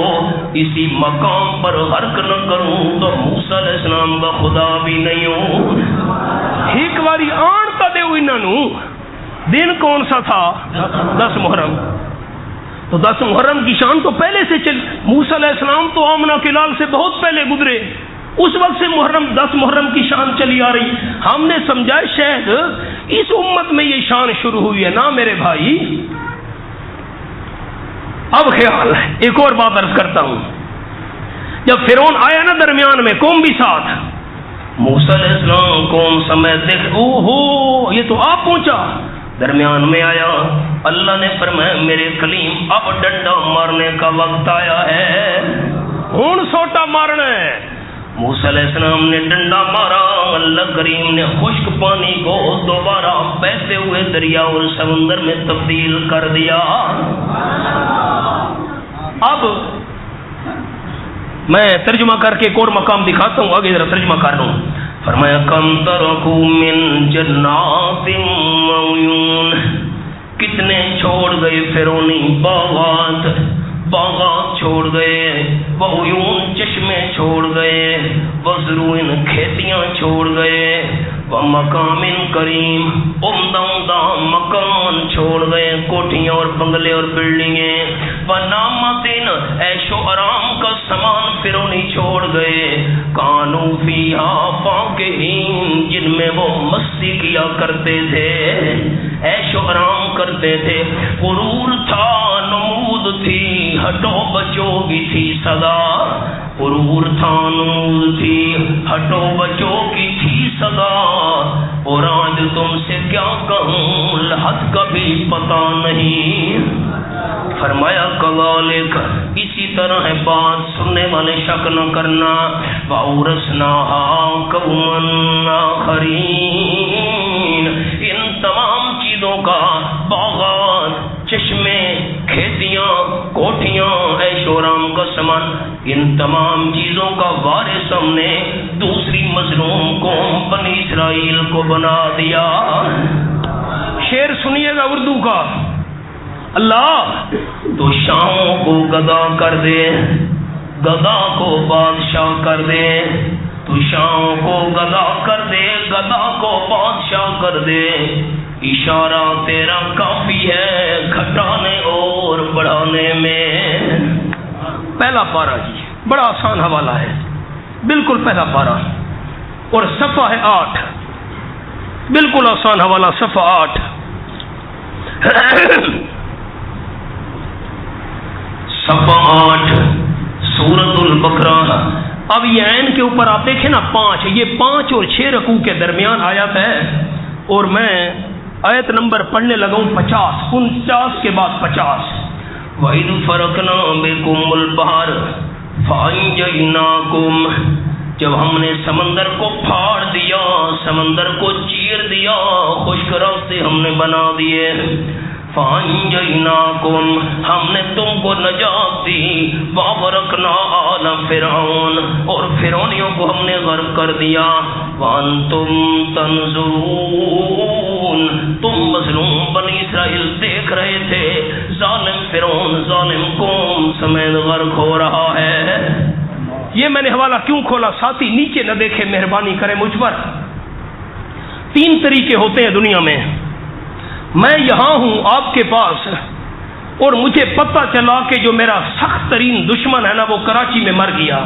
اسی مقام پر غرق نہ کروں تو موسیٰ علیہ السلام کا خدا بھی نہیں ہوں. ایک باری آن تا دے انہوں. دن کون سا تھا؟ 10 محرم. تو 10 محرم کی شان تو پہلے سے چل، موسیٰ علیہ السلام تو آمنہ کے لال سے بہت پہلے گزرے، اس وقت سے محرم 10 محرم کی شان چلی آ رہی. ہم نے سمجھا شاید اس امت میں یہ شان شروع ہوئی ہے. نا میرے بھائی، اب خیال ہے ایک اور بات عرض کرتا ہوں. جب فرعون آیا نا درمیان میں قوم بھی ساتھ، موسیٰ علیہ السلام قوم سمیت دیکھ، اوہو یہ تو آپ پہنچا. درمیان میں آیا، اللہ نے فرمایا میرے کلیم اب ڈنڈا مارنے کا وقت آیا ہے، ہون سوٹا مارنا ہے. موسیٰ علیہ السلام نے ڈنڈا مارا، اللہ کریم نے خشک پانی کو دوبارہ بہتے ہوئے دریا اور سمندر میں تبدیل کر دیا. اب میں ترجمہ کر کے ایک اور مقام دکھاتا ہوں، آگے ذرا ترجمہ کر لوں. فرمایا کم ترکو من جنات وعیون. کتنے چھوڑ گئے فرعونی باغات، باغات چھوڑ گئے، وعیون چشمے چھوڑ گئے، وزروئن کھیتیاں چھوڑ گئے، ومقام کریم عمدہ عمدہ مکان چھوڑ گئے، کوٹھیاں اور بنگلے اور بلڈنگیں، ونعمتن عیش و آرام کا سامان فرعونی چھوڑ گئے، کانوا فیہا فاکہین جن میں وہ مستی کیا کرتے تھے، عیش و آرام کرتے تھے، غرور تھا، نمود تھی، ہٹو بچو بھی تھی صدا، غرور تھا، نمود تھی، ہٹو بچو کی تھی صدا، اور آج تم سے کیا کہوں لحد کا بھی پتہ نہیں. فرمایا کذالک اسی طرح ہے بات، سننے والے شک نہ کرنا. وَأَوْرَثْنَاهَا قَوْمًا آخَرِينَ. ان تمام چیزوں کا، باغات، چشمے، کھیتیاں، کوٹھیاں، عیش و آرام کا سامان، ان تمام چیزوں کا وارث ہم نے دوسری مظلوم قوم بنی اسرائیل کو بنا دیا. شعر سنیے گا اردو کا. اللہ تو شاہوں کو گدا کر دے، گدا کو بادشاہ کر دے، تو شاہوں کو گدا کر دے، گدا کو بادشاہ کر دے. اشارہ تیرا کافی ہے گھٹانے اور بڑھانے میں. پہلا پارہ جی بڑا آسان حوالہ ہے، بالکل پہلا پارہ اور صفحہ ہے 8، بالکل آسان حوالہ صفحہ 8. صفحہ 8 سورۃ البقرہ. اب یہ عین کے اوپر آپ دیکھیں نا 5، یہ 5 اور 6 رکوع کے درمیان آیت ہے، اور میں آیت نمبر پڑھنے لگا ہوں 50، 49 کے بعد 50۔ وَإِذْ فَرَقْنَا بِكُمُ الْبَحْرَ فَأَنْجَيْنَاكُمْ، جب ہم نے سمندر کو پھاڑ دیا، سمندر کو چیر دیا، خشک راستے ہم نے بنا دیے۔ فَأَنْجَيْنَاكُمْ، ہم نے تم کو نجات دی۔ وَأَغْرَقْنَا آلَ فِرْعَوْنَ، اور فرعونیوں کو ہم نے غرق کر دیا۔ وَأَنْتُمْ تَنْظُرُونَ، تم مظلوم بنی اسرائیل دیکھ رہے تھے، ظالم فرعون ظالم قوم سمیت غرق ہو رہا ہے۔ یہ میں نے حوالہ کیوں کھولا؟ ساتھی نیچے نہ دیکھے، مہربانی کریں مجھ پر۔ 3 طریقے ہوتے ہیں دنیا میں۔ میں یہاں ہوں آپ کے پاس، اور مجھے پتہ چلا کہ جو میرا سخت ترین دشمن ہے نا وہ کراچی میں مر گیا۔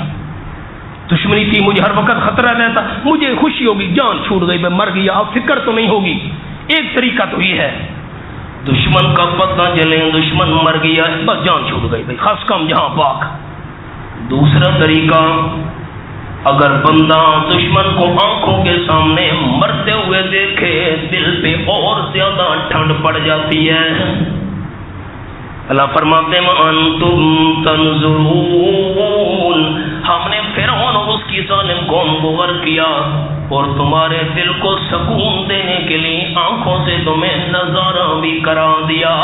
دشمنی تھی، مجھے ہر وقت خطرہ رہتا، مجھے خوشی ہوگی جان چھوٹ گئی، میں مر گیا، اب فکر تو نہیں ہوگی۔ ایک طریقہ تو یہ ہے، دشمن کا پتہ چلے دشمن مر گیا بس جان چھوٹ گئی، بھائی خاص کم جہاں پاک۔ دوسرا طریقہ، اگر بندہ دشمن کو آنکھوں کے سامنے مرتے ہوئے دیکھے دل پہ اور زیادہ ٹھنڈ پڑ جاتی ہے۔ اللہ فرماتے ہیں وَأَنْتُمْ تَنْظُرُونَ، ہم نے فرعون اور اس کی ظالم قوم کو غرق کیا، اور تمہارے دل کو سکون دینے کے لیے آنکھوں سے تمہیں نظارہ بھی کرا دیا۔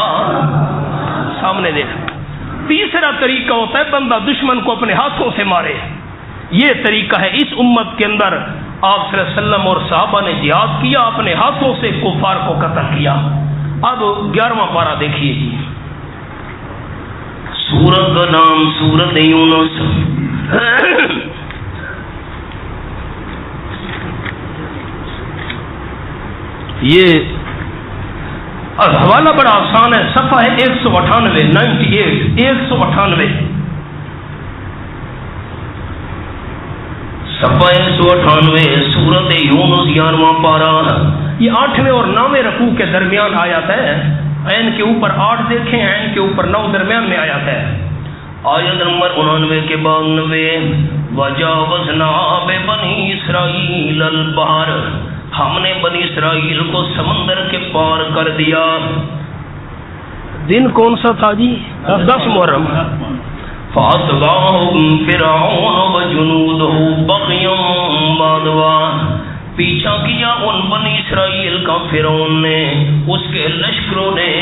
سامنے دیکھ۔ تیسرا طریقہ ہوتا ہے بندہ دشمن کو اپنے ہاتھوں سے مارے۔ یہ طریقہ ہے اس امت کے اندر، آپ صلی اللہ علیہ وسلم اور صحابہ نے جہاد کیا، اپنے ہاتھوں سے کفار کو قتل کیا۔ اب 11واں پارہ دیکھیے جی، سورت کا نام سورت یونس۔ یہ حوالہ بڑا آسان ہے، صفحہ ہے 198، 198 صفحہ 198، سورت یونس 11واں پارہ۔ یہ 8ویں اور 9ویں رکوع کے درمیان آیت ہے۔ عین کے اوپر 8 دیکھیں، عین کے اوپر 9 درمیان میں آیت ہے۔ آیت نمبر 99 کے بعد 90، وَجَاوَزْنَا بِبَنِي إِسْرَائِيلَ الْبَحْرَ، ہم نے بنی اسرائیل کو سمندر کے پار کر دیا۔ دن کون سا تھا جی؟ 10 محرم۔ فَأَتْبَعَهُمْ فِرْعَوْنُ وَجُنُودُهُ بَغْيًا وَعَدْوًا، پیچھا کیا ان بنی اسرائیل کا فرعون نے، اس کے لشکروں نے،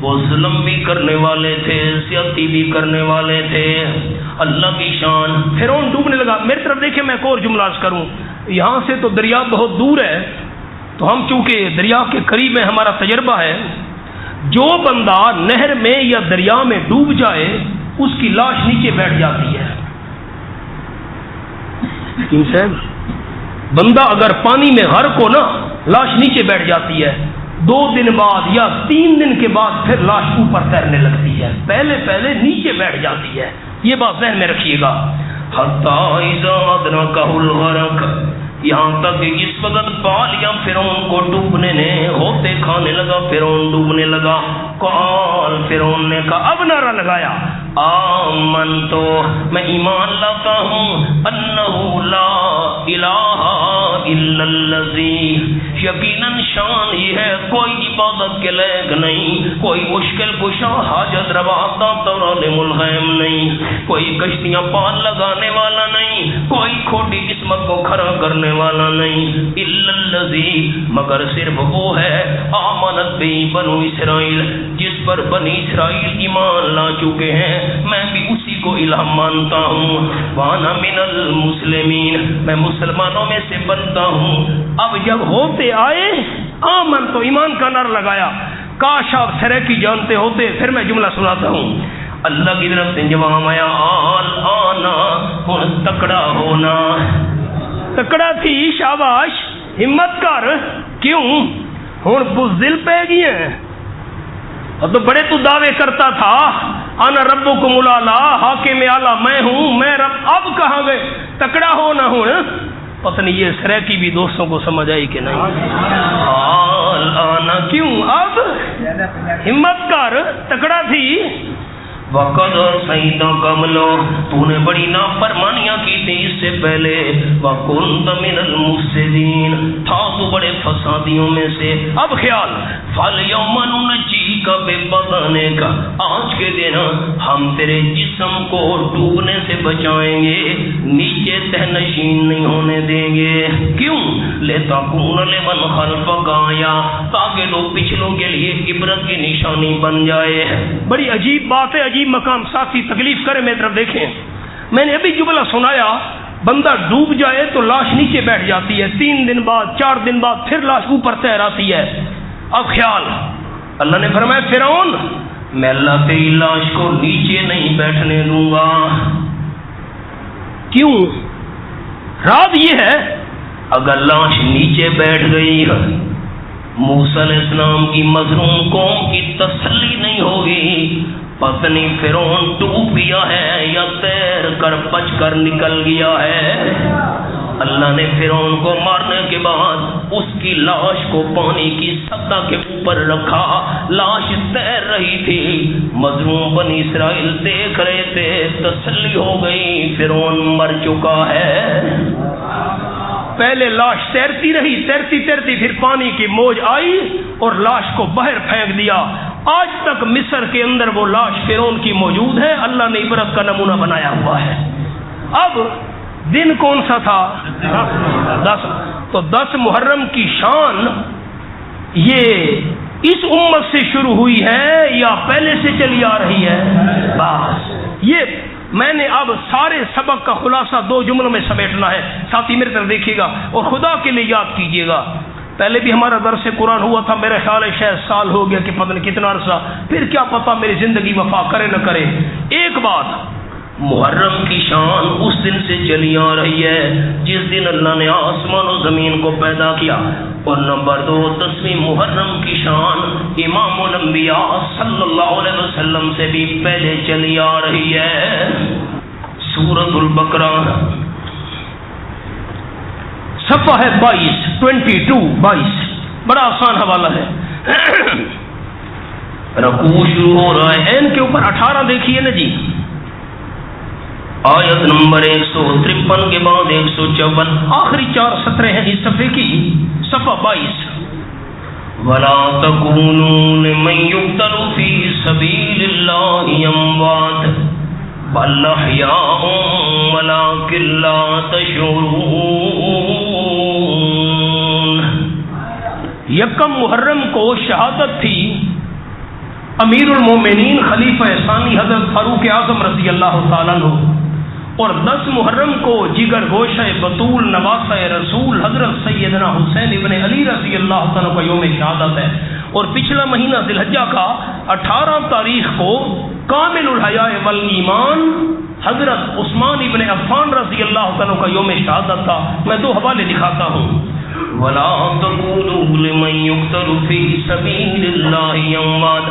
وہ ظلم بھی کرنے والے تھے، زیادتی بھی کرنے والے تھے۔ اللہ کی شان، فرعون ڈوبنے لگا۔ میری طرف دیکھیں، میں ایک اور جملہ عرض کروں، یہاں سے تو دریا بہت دور ہے، تو ہم چونکہ دریا کے قریب میں ہمارا تجربہ ہے، جو بندہ نہر میں یا دریا میں ڈوب جائے اس کی لاش نیچے بیٹھ جاتی ہے۔ کیوں صاحب؟ بندہ اگر پانی میں غرق ہو نا، لاش نیچے بیٹھ جاتی ہے، 2 دن بعد یا 3 دن کے بعد پھر لاش اوپر تیرنے لگتی ہے، پہلے نیچے بیٹھ جاتی ہے۔ یہ بات ذہن میں رکھیے گا۔ حتی اذا ادرکہ الغرق، یہاں تک کہ اس وقت پا لیا فرعون کو ڈوبنے نے، ہوتے کھانے لگا فرعون ڈوبنے لگا۔ قال، فرعون نے کہا، اب نعرہ لگایا، آمنتو، میں ایمان لاتا ہوں، انہ لا الہ الا الذی، یقیناً شان یہ ہے کوئی عبادت کے لائق نہیں، کوئی مشکل کشا حاجت روا داتا اور عالم الغیب نہیں، کوئی کشتیاں پال لگانے والا نہیں، کوئی کھوٹی قسمت کو کھڑا کرنے والا نہیں، الا الذی، مگر صرف وہ ہے، آمنت بھی بنو اسرائیل، جس پر بنی اسرائیل ایمان لا چکے ہیں، میں بھی اسی کو الہ مانتا ہوں، وانا من المسلمین، میں مسلمانوں میں سے بنتا ہوں۔ اب جب ہوتے آئے آمن تو ایمان کا نعرہ لگایا، کاش آپ سریکی جانتے ہوتے، پھر میں جملہ سناتا ہوں۔ اللہ کی طرف سے جواب آیا، آل آنا، تکڑا ہونا، تکڑا تھی، شاباش، ہمت کر، کیوں ہوں بزدل پہ گئی ہیں؟ اب تو بڑے تو دعوے کرتا تھا، انا ربکم الاعلی، حاکم اعلی میں ہوں، میں رب، اب کہاں گئے؟ تکڑا ہو نہ ہو۔ پتہ نہیں یہ سریکی بھی دوستوں کو سمجھ آئی کہ نہیں؟ آنا کیوں؟ اب ہمت کر، تکڑا تھی، وقد عصیت قبل، تو نے بڑی نافرمانیاں کی تھی اس سے پہلے، وکنت من المفسدین، تھا تو بڑے فسادیوں میں سے۔ اب خیال، فالیوم ننجیک ببدنک، آج کے دن ہم تیرے جسم کو ڈوبنے سے بچائیں گے، نیچے تہنشین نہیں ہونے دیں گے۔ کیوں؟ لتکون لمن خلفک آیا، تاکہ لوگ پچھلوں کے لیے عبرت کی نشانی بن جائے۔ بڑی عجیب بات ہے، عجیب مقام۔ ساتھی تکلیف کرے میری طرف دیکھیں، میں نے ابھی جملہ سنایا، بندہ ڈوب جائے تو لاش نیچے بیٹھ جاتی ہے، 3 دن بعد 4 دن بعد پھر لاش اوپر تیر آتی ہے۔ اب خیال، اللہ نے فرمایا فرعون میں اللہ تیری لاش کو نیچے نہیں بیٹھنے دوں گا۔ کیوں؟ راز یہ ہے اگر لاش نیچے بیٹھ گئی، موسیٰ علیہ السلام کی مظلوم قوم کی تسلی نہیں ہوگی، پتنی فرعون ڈوب گیا ہے یا تیر کر بچ کر نکل گیا ہے۔ اللہ نے فرعون کو مارنے کے بعد اس کی لاش کو پانی کی سطح کے اوپر رکھا، لاش تیر رہی تھی، مظلوم بنی اسرائیل دیکھ رہے تھے، تسلی ہو گئی فرعون مر چکا ہے۔ پہلے لاش تیرتی رہی، تیرتی تیرتی پھر پانی کی موج آئی اور لاش کو باہر پھینک دیا۔ آج تک مصر کے اندر وہ لاش فرعون کی موجود ہے، اللہ نے عبرت کا نمونہ بنایا ہوا ہے۔ اب دن کون سا تھا؟ 10۔ تو 10 محرم کی شان یہ اس امت سے شروع ہوئی ہے یا پہلے سے چلی آ رہی ہے؟ بس یہ میں نے اب سارے سبق کا خلاصہ 2 جملوں میں سمیٹنا ہے۔ ساتھی میری طرف دیکھیے گا اور خدا کے لیے یاد کیجیے گا، پہلے بھی ہمارا درس قرآن ہوا تھا، میرے خیال ہے شاید سال ہو گیا کہ پتہ نہیں کتنا عرصہ، پھر کیا پتہ میری زندگی وفا کرے نہ کرے۔ ایک بات، محرم کی شان اس دن سے چلی آ رہی ہے جس دن اللہ نے آسمان و زمین کو پیدا کیا۔ اور نمبر 2، 10ویں محرم کی شان امام الانبیاء صلی اللہ علیہ وسلم سے بھی پہلے چلی آ رہی ہے۔ سورۃ البقرہ صفحہ ہے 22، بڑا آسان حوالہ ہے۔ رکوع شروع ہو رہا ہے، ان کے اوپر 18 دیکھیے نا جی، آیت نمبر 153 کے بعد 154، آخری 4 سطریں ہیں اس صفحے کی، صفحہ 22۔ وَلَا تَكُونُوا لِمَن يُقْتَلُ فِي سَبِيلِ اللَّهِ أَمْوَاتٌ بَلْ أَحْيَاءٌ وَلَٰكِن لَّا تَشْعُرُونَ۔ یکم محرم کو شہادت تھی امیر المومنین خلیفہ ثانی حضرت فاروق اعظم رضی اللہ تعالیٰ عنہ، اور 10 محرم کو جگر گوشہ بطول نواسہ رسول حضرت سیدنا حسین ابن علی رضی اللہ تعالیٰ کا یوم شہادت ہے۔ اور پچھلا مہینہ ذی الحجہ کا 18 تاریخ کو کامل الحیاء والایمان حضرت عثمان ابن عفان رضی اللہ تعالیٰ کا یوم شہادت تھا۔ میں 2 حوالے دکھاتا ہوں۔ وَلَا تَقُولُوا لِمَن يُقْتَلُ فِي سَبِيلِ اللَّهِ أَمْوَاتٌ،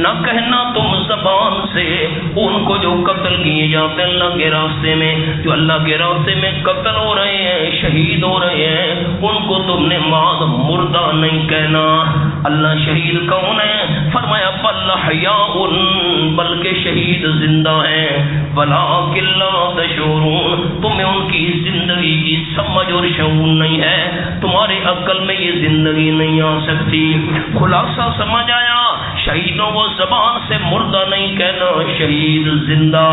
نہ کہنا تم زبان سے ان کو جو قتل کیے جاتے ہیں اللہ کے راستے میں، جو اللہ کے راستے میں قتل ہو رہے ہیں، شہید ہو رہے ہیں، ان کو تم نے مردہ نہیں کہنا۔ اللہ شہید کون ہے؟ فرمایا بل احیاء، بلکہ شہید زندہ ہیں، وَلَٰكِن لَّا تَشْعُرُونَ، تمہیں ان کی زندگی کی سمجھ اور شعور نہیں ہے، تمہارے عقل میں یہ زندگی نہیں آ سکتی۔ خلاصہ سمجھ آیا؟ شہیدوں کو زبان سے مردہ نہیں کہنا، شہید زندہ۔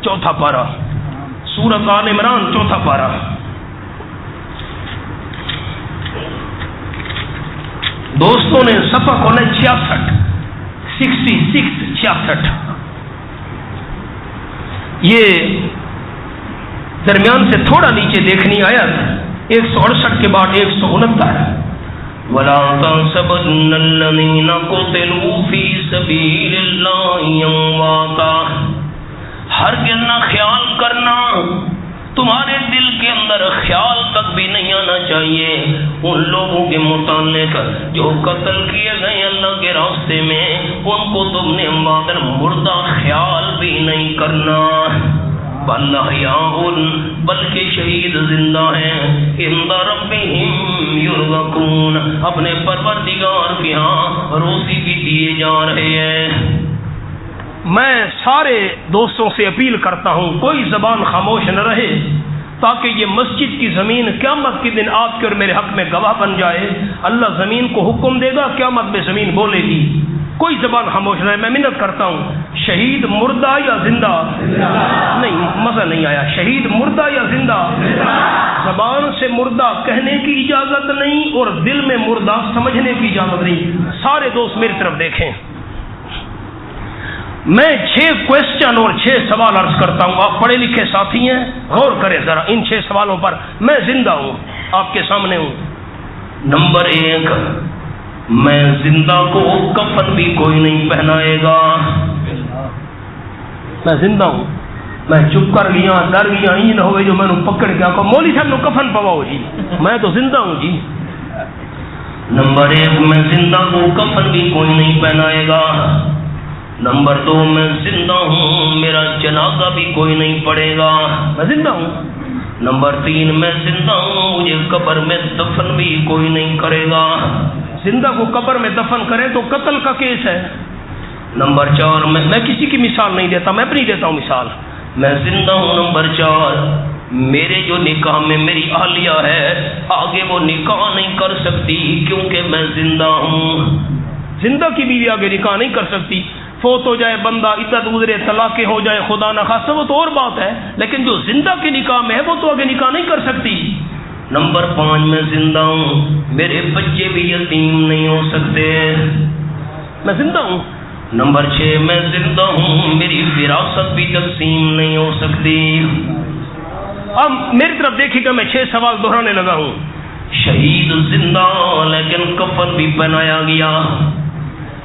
4تھا پارہ سورۃ آل عمران، 4تھا پارہ، دوستوں نے صفحہ کھولا 66 یہ درمیان سے تھوڑا نیچے دیکھنی آیت 168 کے بعد 169۔ وَلَا تَحْسَبَنَّ الَّذِينَ قُتِلُوا فِي سَبِيلِ اللَّهِ أَمْوَاتًا، ہرگز نہ خیال کرنا، تمہارے دل کے اندر خیال تک بھی نہیں آنا چاہیے ان لوگوں کے متعلق جو قتل کیے گئے اللہ کے راستے میں، ان کو تم نے مردہ خیال بھی نہیں کرنا۔ بل احیاء، بلکہ شہید زندہ ہیں، عند ربہم یرزقون، اپنے پروردگار کے ہاں روزی بھی دیے جا رہے ہیں۔ میں سارے دوستوں سے اپیل کرتا ہوں کوئی زبان خاموش نہ رہے، تاکہ یہ مسجد کی زمین قیامت کے دن آپ کے اور میرے حق میں گواہ بن جائے۔ اللہ زمین کو حکم دے گا، قیامت میں زمین بولے گی، کوئی زبان خاموش نہ رہے۔ میں منت کرتا ہوں، شہید مردہ یا زندہ؟ نہیں، مزہ نہیں آیا۔ شہید مردہ یا زندہ؟ زبان سے مردہ کہنے کی اجازت نہیں اور دل میں مردہ سمجھنے کی اجازت نہیں۔ سارے دوست میری طرف دیکھیں، میں 6 کوشچن اور 6 سوال عرض کرتا ہوں۔ آپ پڑھے لکھے ساتھی ہیں، غور کریں ذرا ان 6 سوالوں پر۔ میں زندہ ہوں، آپ کے سامنے ہوں۔ نمبر 1، میں زندہ کو کفن بھی کوئی نہیں پہنائے گا۔ میں زندہ ہوں، میں چپ کر گیا، ڈر گیا، یہ نہ ہوئے جو میں نے پکڑ کے آقا مولوی صاحب نے کفن پواؤ جی، میں تو زندہ ہوں جی۔ نمبر 1، میں زندہ کو کفن بھی کوئی نہیں پہنائے گا۔ نمبر 2، میں زندہ ہوں، میرا جنازہ بھی کوئی نہیں پڑے گا، میں زندہ ہوں۔ نمبر 3، میں زندہ ہوں، مجھے قبر میں دفن بھی کوئی نہیں کرے گا۔ زندہ کو قبر میں دفن کرے تو قتل کا کیس ہے۔ نمبر 4، میں کسی کی مثال نہیں دیتا، میں اپنی دیتا ہوں مثال۔ میں زندہ ہوں۔ نمبر 4، میرے جو نکاح میں میری اہلیہ ہے آگے وہ نکاح نہیں کر سکتی کیونکہ میں زندہ ہوں۔ زندہ کی بیوی آگے نکاح نہیں کر سکتی، فوت ہو جائے بندہ، عدت گزرے، طلاقیں ہو جائے، خدا نہ خاصہ، وہ تو اور بات ہے، لیکن جو زندہ کے نکاح میں ہے وہ تو آگے نکاح نہیں کر سکتی۔ نمبر 5، میں زندہ ہوں، میرے بچے بھی یتیم نہیں ہو سکتے، میں زندہ ہوں۔ نمبر 6، میں زندہ ہوں، میری وراثت بھی تقسیم نہیں ہو سکتی۔ اب میری طرف دیکھیے گا، میں 6 سوال دہرانے لگا ہوں۔ شہید زندہ لیکن کفن بھی پہنایا گیا،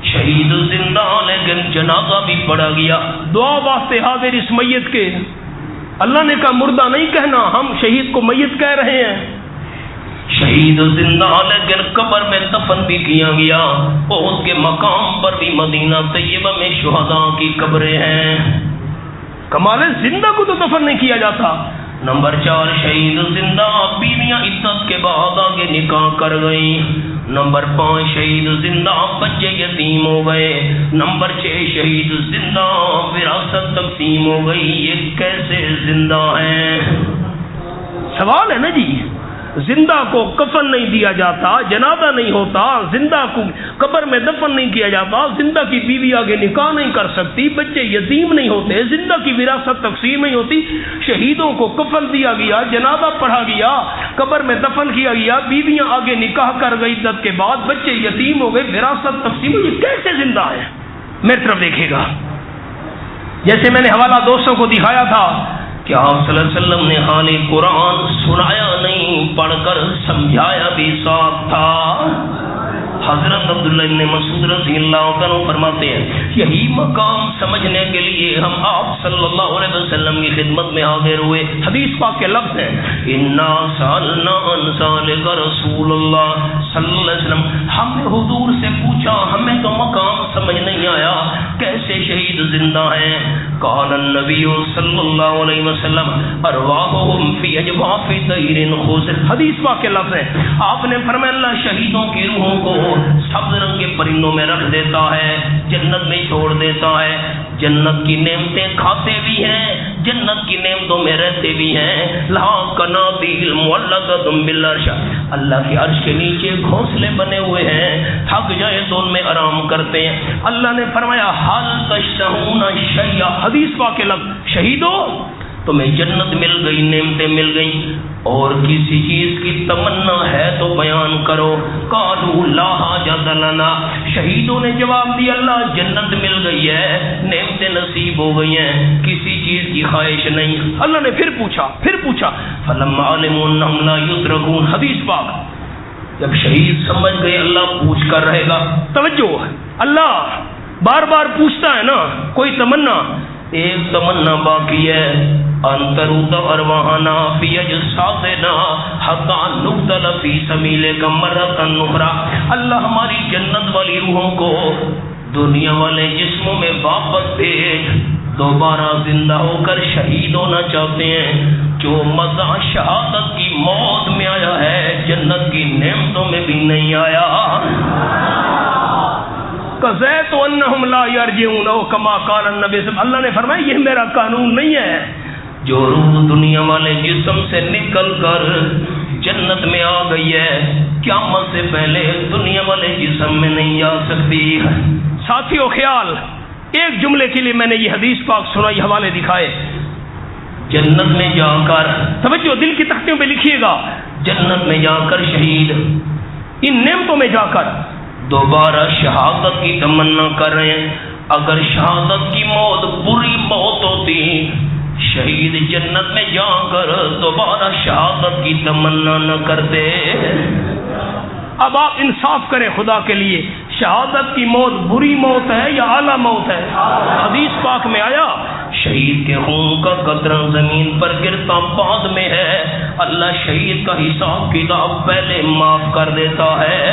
شہید زندہ لیکن جنازہ بھی پڑھا گیا۔ دعا واسطے حاضر اس میت کے، اللہ نے کہا مردہ نہیں کہنا، ہم شہید کو میت کہہ رہے ہیں۔ شہید زندہ لیکن قبر میں دفن بھی کیا گیا، اور کے مقام پر بھی مدینہ طیبہ میں شہداء کی قبریں ہیں۔ کمال ہے، زندہ کو تو دفن نہیں کیا جاتا۔ نمبر 4، شہید زندہ، بیویاں عدت کے بعد آگے نکاح کر گئی۔ نمبر 5، شہید زندہ، بچے یتیم ہو گئے۔ نمبر 6، شہید زندہ، وراثت تقسیم ہو گئی۔ یہ کیسے زندہ ہیں؟ سوال ہے نا جی، زندہ کو کفن نہیں دیا جاتا، جنازہ نہیں ہوتا، زندہ کو قبر میں دفن نہیں کیا جاتا، زندہ کی بیوی آگے نکاح نہیں کر سکتی، بچے یتیم نہیں ہوتے، زندہ کی وراثت تقسیم نہیں ہوتی، شہیدوں کو کفن دیا گیا، جنازہ پڑھا گیا، قبر میں دفن کیا گیا، بیویاں آگے نکاح کر گئی عدت کے بعد، بچے یتیم ہو گئے، وراثت تقسیم ہوئی، یہ کیسے زندہ ہے؟ میری طرف دیکھیے گا، جیسے میں نے حوالہ دوستوں کو دکھایا تھا کہ آپ صلی اللہ علیہ وسلم نے خالی قرآن سنایا نہیں، پڑھ کر سمجھایا بھی ساتھ تھا۔ حضرت عبداللہ ابن مسعود رضی اللہ عنہ فرماتے ہیں، یہی مقام سمجھنے کے لیے ہم آپ صلی اللہ علیہ وسلم کی خدمت میں حاضر ہوئے۔ حدیث پاک کے لفظ ہیں، انا سالنا عن ذلک رسول اللہ صلی اللہ علیہ وسلم، ہم نے حضور سے پوچھا، ہمیں تو مقام سمجھ نہیں آیا، کیسے شہید زندہ ہیں؟ قال النبی صلی اللہ علیہ وسلم، ارواحهم فی اجواف طیر خضر۔ حدیث پاک کے لفظ ہیں، آپ نے فرمایا اللہ شہیدوں کی روحوں کو سبز رنگ کے پرندوں میں رکھ دیتا ہے، جنت میں چھوڑ دیتا ہے، جنت کی نعمتیں کھاتے بھی ہیں، جنت کی نعمتوں میں رہتے بھی ہیں۔ لہا قنادیل معلقۃ بالعرش، اللہ کے عرش کے نیچے گھونسلے بنے ہوئے ہیں، تھک جائے تو ان میں آرام کرتے ہیں۔ اللہ نے فرمایا حل تشتہون شیئا، حدیث پاک کے لفظ، شہیدو تمہیں جنت مل گئی، نعمتیں مل گئی، اور کسی چیز کی تمنا ہے تو بیان کرو۔ قالوا لا حاجۃ لنا، شہیدوں نے جواب دیا اللہ جنت مل گئی ہے، نعمتیں نصیب ہو گئی ہیں، کسی چیز کی خواہش نہیں۔ اللہ نے پھر پوچھا فلما علموا انهم لا يتركون، حدیث پاک، جب شہید سمجھ گئے اللہ پوچھ کر رہے گا، توجہ، اللہ بار بار پوچھتا ہے نا، کوئی تمنا، ایک تمنا باقی ہے، انترود ارواحنا فی اجسادنا حتی نقتل فی سبیلک مرۃ اخری، اللہ ہماری جنت والی روحوں کو دنیا والے جسموں میں واپس بھیج، دوبارہ زندہ ہو کر شہید ہونا چاہتے ہیں۔ جو مزہ شہادت کی موت میں آیا ہے، جنت کی نعمتوں میں بھی نہیں آیا۔ کا فرضیت انہم لا یرجعون او کما قال النبی صلی اللہ نے فرمایا یہ میرا قانون نہیں ہے، جو روح دنیا والے جسم سے نکل کر جنت میں آ گئی ہے قیامت سے پہلے دنیا والے جسم میں نہیں آ سکتی۔ ساتھیو خیال، ایک جملے کے لیے میں نے یہ حدیث پاک سنائی، حوالے دکھائے۔ جنت میں جا کر، توجہ دل کی تختیوں پہ لکھیے گا، جنت میں جا کر شہید ان نعمتوں میں جا کر دوبارہ شہادت کی تمنا کر رہے ہیں۔ اگر شہادت کی موت بری موت ہوتی، شہید جنت میں جا کر دوبارہ شہادت کی تمنا نہ کرتے۔ اب آپ انصاف کریں خدا کے لیے، شہادت کی موت بری موت ہے یا اعلیٰ موت ہے؟ حدیث پاک میں آیا شہید کے خون کا قطرہ زمین پر گرتا بعد میں ہے، اللہ شہید کا حساب کتاب پہلے معاف کر دیتا ہے۔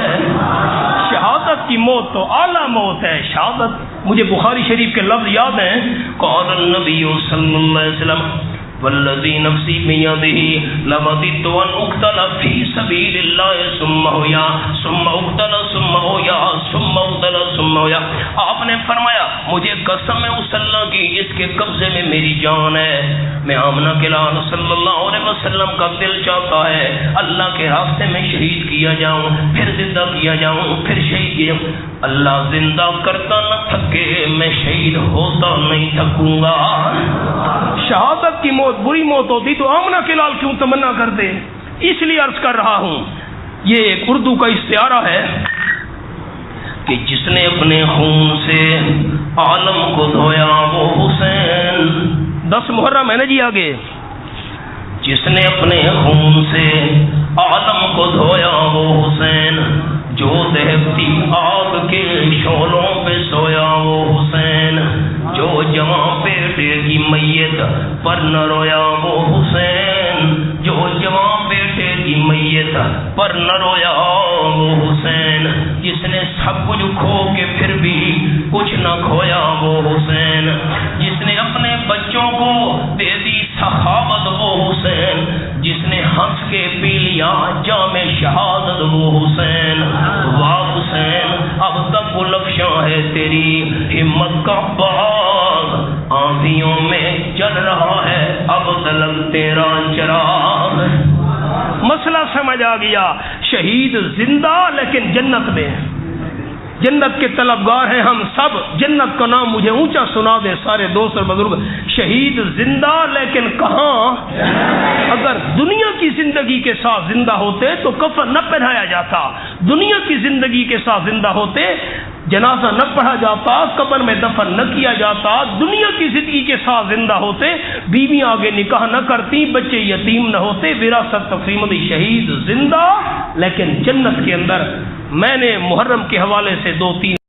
شہادت کی موت تو اعلیٰ موت ہے۔ شہادت، مجھے بخاری شریف کے لفظ یاد ہیں، قال النبی صلی اللہ علیہ وسلم والذی نفسی بیدہ لوددت ان اقتل فی سبیل اللہ ثم احیا ثم اقتل ثم احیا ثم اقتل ثم احیا۔ آپ نے فرمایا مجھے قسم ہے اس اللہ کی جس کے قبضے میں میری جان ہے، میں آمنہ کے لال صلی اللہ علیہ وسلم کا دل چاہتا ہے اللہ کے راستے میں شہید کیا جاؤں، پھر زندہ کیا جاؤں، پھر شہید کیا جاؤں۔ اللہ زندہ کرتا نہ تھکے، میں شہید ہوتا نہیں تھکوں گا۔ شہادت کی موت بری موت ہوتی تو آمنہ کے لال کیوں تمنا کرتے؟ اس لیے عرض کر رہا ہوں، یہ ایک اردو کا استعارہ ہے کہ جس نے اپنے خون سے عالم کو دھویا وہ حسین۔ 10 محرم ہے نا جی آگے، جس نے اپنے خون سے عالم کو دھویا وہ حسین، جو دہتی آگ کے شعلوں پہ سویا وہ حسین، جو جواں بیٹے کی میت پر نہ رویا وہ حسین، جو جواں بیٹے کی میت پر نہ رویا وہ حسین، جس نے سب کچھ کھو کے پھر بھی کچھ نہ کھویا وہ حسین، جس نے اپنے بچوں کو دے دی سخاوت وہ حسین، جس نے ہنس کے پی لیا جام شہادت وہ حسین۔ واہ حسین اب تک لفشاں ہے تیری ہمت کا باغ، آندھیوں میں جل رہا ہے اب تلک تیرا چراغ۔ مسئلہ سمجھ آ گیا، شہید زندہ لیکن جنت میں، جنت کے طلبگار ہیں ہم سب، جنت کا نام مجھے اونچا سنا دے سارے دوست اور بزرگ۔ شہید زندہ لیکن کہاں؟ اگر دنیا کی زندگی کے ساتھ زندہ ہوتے تو کفن نہ پہنایا جاتا، دنیا کی زندگی کے ساتھ زندہ ہوتے جنازہ نہ پڑھا جاتا، قبر میں دفن نہ کیا جاتا، دنیا کی زندگی کے ساتھ زندہ ہوتے بیویاں آگے نکاح نہ کرتی، بچے یتیم نہ ہوتے، وراثت تقسیم ہوتی۔ شہید زندہ لیکن جنت کے اندر۔ میں نے محرم کے حوالے سے 2-3